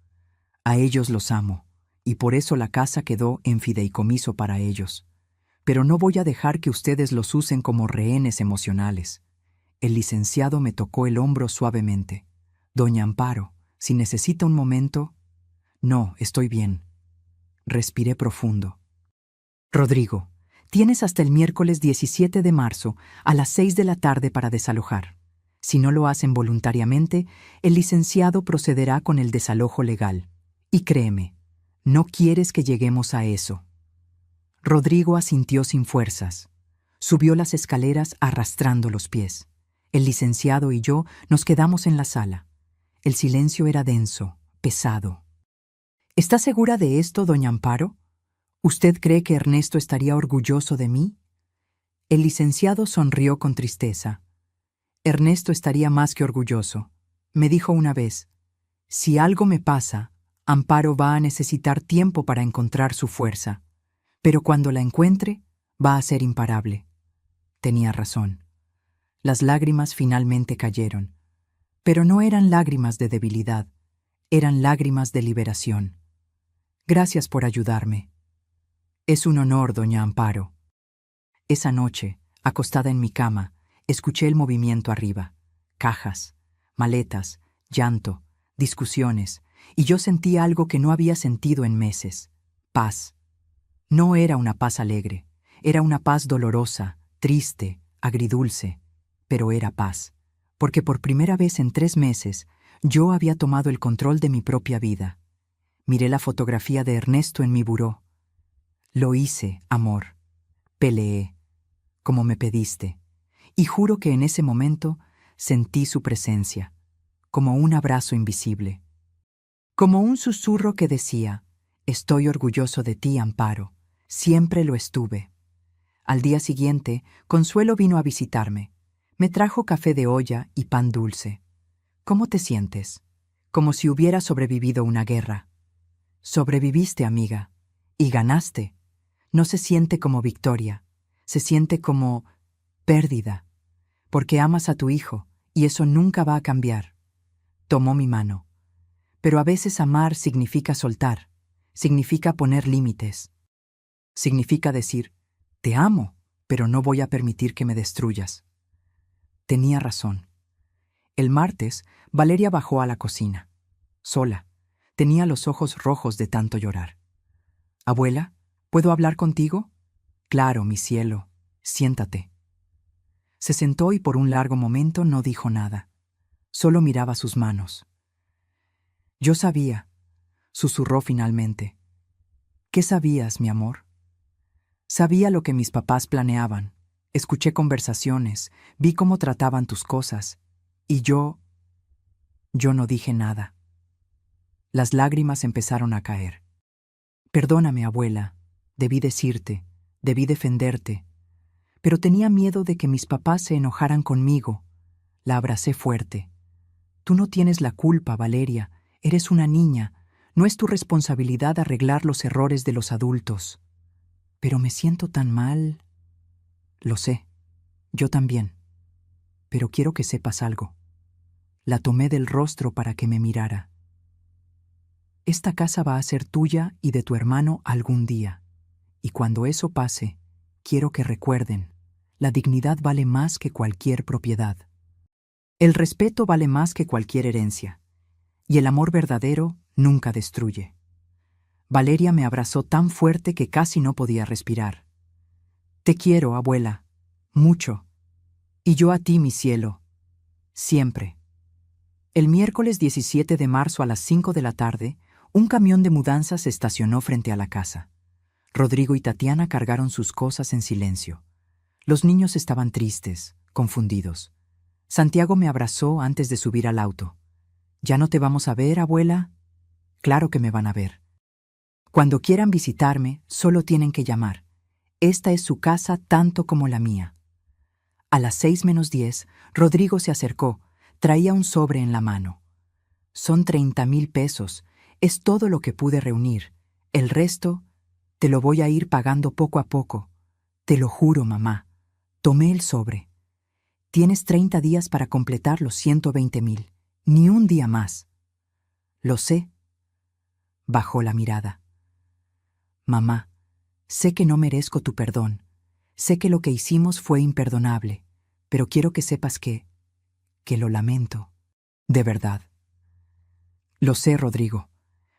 A ellos los amo, y por eso la casa quedó en fideicomiso para ellos. Pero no voy a dejar que ustedes los usen como rehenes emocionales. El licenciado me tocó el hombro suavemente. Doña Amparo, si necesita un momento... No, estoy bien. Respiré profundo. Rodrigo, tienes hasta el miércoles 17 de marzo a las 6 de la tarde para desalojar. Si no lo hacen voluntariamente, el licenciado procederá con el desalojo legal. Y créeme, no quieres que lleguemos a eso. Rodrigo asintió sin fuerzas. Subió las escaleras arrastrando los pies. El licenciado y yo nos quedamos en la sala. El silencio era denso, pesado. ¿Está segura de esto, doña Amparo? ¿Usted cree que Ernesto estaría orgulloso de mí? El licenciado sonrió con tristeza. Ernesto estaría más que orgulloso. Me dijo una vez, si algo me pasa, Amparo va a necesitar tiempo para encontrar su fuerza, pero cuando la encuentre, va a ser imparable. Tenía razón. Las lágrimas finalmente cayeron, pero no eran lágrimas de debilidad, eran lágrimas de liberación. Gracias por ayudarme. Es un honor, doña Amparo. Esa noche, acostada en mi cama, escuché el movimiento arriba. Cajas, maletas, llanto, discusiones, y yo sentí algo que no había sentido en meses. Paz. No era una paz alegre, era una paz dolorosa, triste, agridulce, pero era paz, porque por primera vez en 3 meses yo había tomado el control de mi propia vida. Miré la fotografía de Ernesto en mi buró. Lo hice, amor. Peleé, como me pediste, y juro que en ese momento sentí su presencia, como un abrazo invisible, como un susurro que decía, estoy orgulloso de ti, Amparo, siempre lo estuve. Al día siguiente, Consuelo vino a visitarme. Me trajo café de olla y pan dulce. ¿Cómo te sientes? Como si hubiera sobrevivido una guerra. Sobreviviste, amiga, y ganaste. No se siente como victoria, se siente como pérdida, porque amas a tu hijo, y eso nunca va a cambiar. Tomó mi mano. Pero a veces amar significa soltar, significa poner límites. Significa decir, te amo, pero no voy a permitir que me destruyas. Tenía razón. El martes, Valeria bajó a la cocina. Sola. Tenía los ojos rojos de tanto llorar. Abuela, ¿puedo hablar contigo? Claro, mi cielo. Siéntate. Se sentó y por un largo momento no dijo nada. Solo miraba sus manos. Yo sabía, susurró finalmente. ¿Qué sabías, mi amor? Sabía lo que mis papás planeaban. Escuché conversaciones, vi cómo trataban tus cosas. Y yo no dije nada. Las lágrimas empezaron a caer. Perdóname, abuela. Debí decirte, debí defenderte. Pero tenía miedo de que mis papás se enojaran conmigo. La abracé fuerte. Tú no tienes la culpa, Valeria. Eres una niña. No es tu responsabilidad arreglar los errores de los adultos. Pero me siento tan mal. Lo sé. Yo también. Pero quiero que sepas algo. La tomé del rostro para que me mirara. Esta casa va a ser tuya y de tu hermano algún día. Y cuando eso pase, quiero que recuerden, la dignidad vale más que cualquier propiedad. El respeto vale más que cualquier herencia. Y el amor verdadero nunca destruye. Valeria me abrazó tan fuerte que casi no podía respirar. Te quiero, abuela, mucho. Y yo a ti, mi cielo, siempre. El miércoles 17 de marzo a las 5 de la tarde, un camión de mudanzas se estacionó frente a la casa. Rodrigo y Tatiana cargaron sus cosas en silencio. Los niños estaban tristes, confundidos. Santiago me abrazó antes de subir al auto. ¿Ya no te vamos a ver, abuela? Claro que me van a ver. Cuando quieran visitarme, solo tienen que llamar. Esta es su casa tanto como la mía. A las 6:10, Rodrigo se acercó. Traía un sobre en la mano. Son 30,000 pesos. Es todo lo que pude reunir. El resto, te lo voy a ir pagando poco a poco. Te lo juro, mamá. Tomé el sobre. Tienes 30 días para completar los 120,000. Ni un día más. Lo sé. Bajó la mirada. Mamá, sé que no merezco tu perdón. Sé que lo que hicimos fue imperdonable, pero quiero que sepas que lo lamento. De verdad. Lo sé, Rodrigo,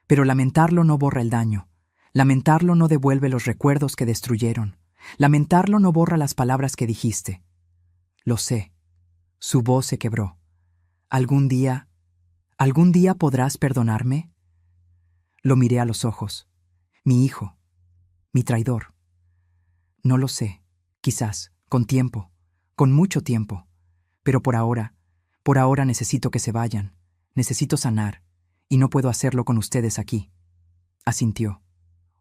pero lamentarlo no borra el daño. Lamentarlo no devuelve los recuerdos que destruyeron. Lamentarlo no borra las palabras que dijiste. Lo sé. Su voz se quebró. ¿Algún día podrás perdonarme? Lo miré a los ojos. Mi hijo, mi traidor. No lo sé. Quizás, con tiempo, con mucho tiempo. Pero por ahora necesito que se vayan. Necesito sanar, y no puedo hacerlo con ustedes aquí. Asintió.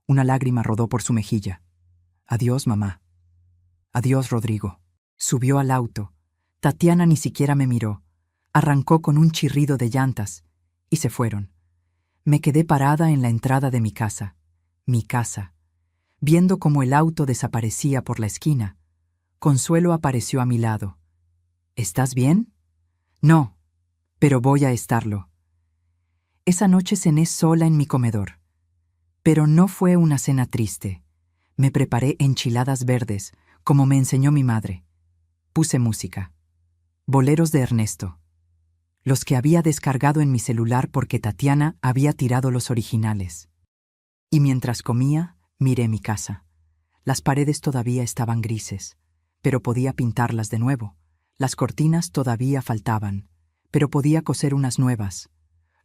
Una lágrima rodó por su mejilla. Adiós, mamá. Adiós, Rodrigo. Subió al auto. Tatiana ni siquiera me miró. Arrancó con un chirrido de llantas, y se fueron. Me quedé parada en la entrada de mi casa, viendo cómo el auto desaparecía por la esquina. Consuelo apareció a mi lado. ¿Estás bien? No, pero voy a estarlo. Esa noche cené sola en mi comedor. Pero no fue una cena triste. Me preparé enchiladas verdes, como me enseñó mi madre. Puse música. Boleros de Ernesto. Los que había descargado en mi celular porque Tatiana había tirado los originales. Y mientras comía, miré mi casa. Las paredes todavía estaban grises, pero podía pintarlas de nuevo. Las cortinas todavía faltaban, pero podía coser unas nuevas.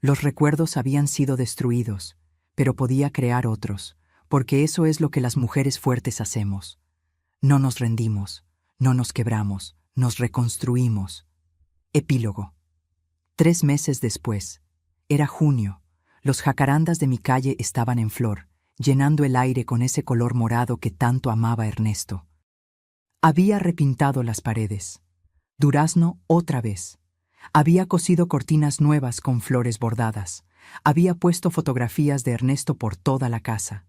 Los recuerdos habían sido destruidos, pero podía crear otros, porque eso es lo que las mujeres fuertes hacemos. No nos rendimos, no nos quebramos, nos reconstruimos. Epílogo. 3 meses después. Era junio. Los jacarandas de mi calle estaban en flor, llenando el aire con ese color morado que tanto amaba Ernesto. Había repintado las paredes. Durazno otra vez. Había cosido cortinas nuevas con flores bordadas. Había puesto fotografías de Ernesto por toda la casa.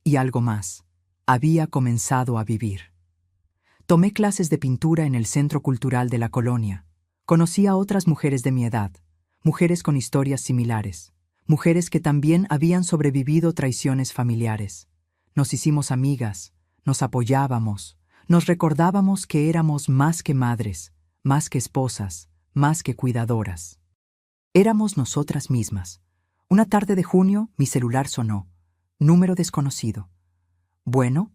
Y algo más. Había comenzado a vivir. Tomé clases de pintura en el Centro Cultural de la colonia. Conocí a otras mujeres de mi edad, mujeres con historias similares, mujeres que también habían sobrevivido traiciones familiares. Nos hicimos amigas, nos apoyábamos, nos recordábamos que éramos más que madres, más que esposas, más que cuidadoras. Éramos nosotras mismas. Una tarde de junio, mi celular sonó. Número desconocido. Bueno,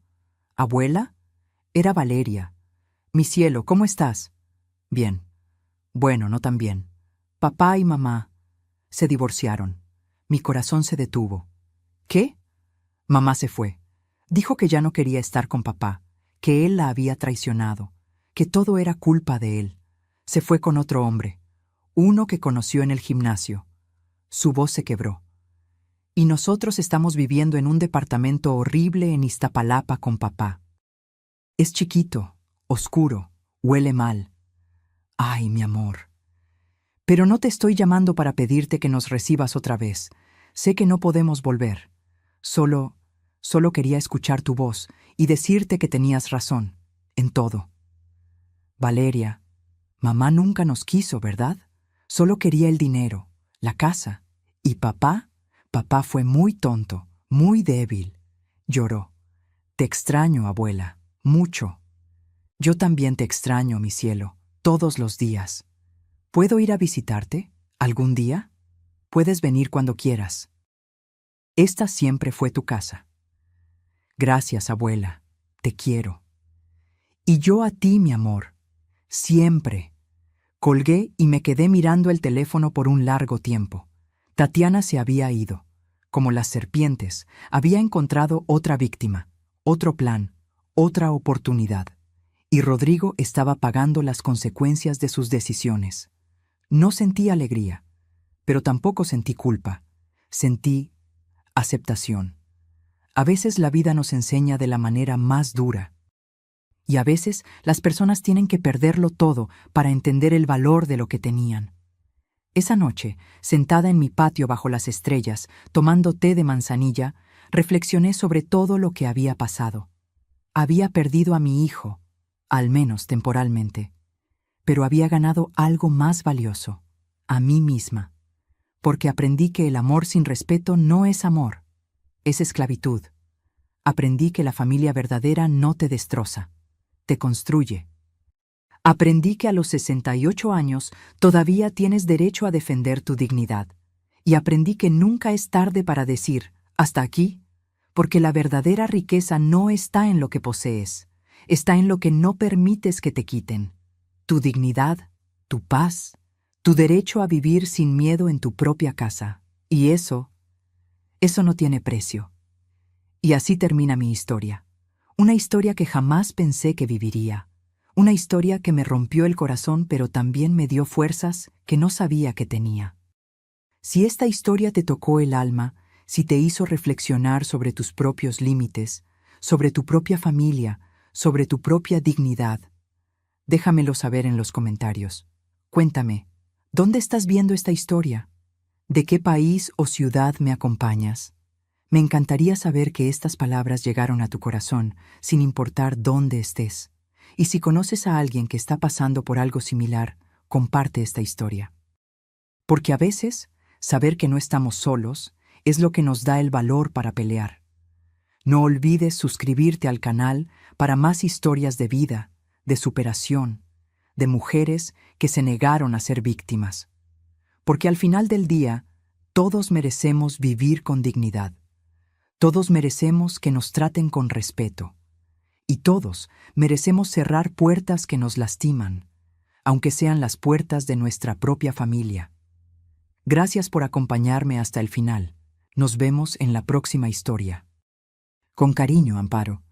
abuela, era Valeria. Mi cielo, ¿cómo estás? Bien. Bueno, no tan bien. Papá y mamá se divorciaron. Mi corazón se detuvo. ¿Qué? Mamá se fue. Dijo que ya no quería estar con papá, que él la había traicionado, que todo era culpa de él. Se fue con otro hombre, uno que conoció en el gimnasio. Su voz se quebró. Y nosotros estamos viviendo en un departamento horrible en Iztapalapa con papá. Es chiquito, oscuro, huele mal. Ay, mi amor. Pero no te estoy llamando para pedirte que nos recibas otra vez. Sé que no podemos volver. Solo quería escuchar tu voz y decirte que tenías razón, en todo. Valeria, mamá nunca nos quiso, ¿verdad? Solo quería el dinero, la casa. ¿Y papá? Papá fue muy tonto, muy débil. Lloró. Te extraño, abuela, mucho. Yo también te extraño, mi cielo. Todos los días. ¿Puedo ir a visitarte? ¿Algún día? Puedes venir cuando quieras. Esta siempre fue tu casa. Gracias, abuela. Te quiero. Y yo a ti, mi amor. Siempre. Colgué y me quedé mirando el teléfono por un largo tiempo. Tatiana se había ido. Como las serpientes, había encontrado otra víctima, otro plan, otra oportunidad. Y Rodrigo estaba pagando las consecuencias de sus decisiones. No sentí alegría, pero tampoco sentí culpa. Sentí aceptación. A veces la vida nos enseña de la manera más dura. Y a veces las personas tienen que perderlo todo para entender el valor de lo que tenían. Esa noche, sentada en mi patio bajo las estrellas, tomando té de manzanilla, reflexioné sobre todo lo que había pasado. Había perdido a mi hijo, al menos temporalmente, pero había ganado algo más valioso, a mí misma, porque aprendí que el amor sin respeto no es amor, es esclavitud. Aprendí que la familia verdadera no te destroza, te construye. Aprendí que a los 68 años todavía tienes derecho a defender tu dignidad. Y aprendí que nunca es tarde para decir, hasta aquí, porque la verdadera riqueza no está en lo que posees, está en lo que no permites que te quiten. Tu dignidad, tu paz, tu derecho a vivir sin miedo en tu propia casa. Y eso no tiene precio. Y así termina mi historia. Una historia que jamás pensé que viviría. Una historia que me rompió el corazón, pero también me dio fuerzas que no sabía que tenía. Si esta historia te tocó el alma, si te hizo reflexionar sobre tus propios límites, sobre tu propia familia, sobre tu propia dignidad, déjamelo saber en los comentarios. Cuéntame, ¿dónde estás viendo esta historia? ¿De qué país o ciudad me acompañas? Me encantaría saber que estas palabras llegaron a tu corazón, sin importar dónde estés. Y si conoces a alguien que está pasando por algo similar, comparte esta historia. Porque a veces, saber que no estamos solos es lo que nos da el valor para pelear. No olvides suscribirte al canal para más historias de vida, de superación, de mujeres que se negaron a ser víctimas. Porque al final del día, todos merecemos vivir con dignidad. Todos merecemos que nos traten con respeto. Y todos merecemos cerrar puertas que nos lastiman, aunque sean las puertas de nuestra propia familia. Gracias por acompañarme hasta el final. Nos vemos en la próxima historia. Con cariño, Amparo.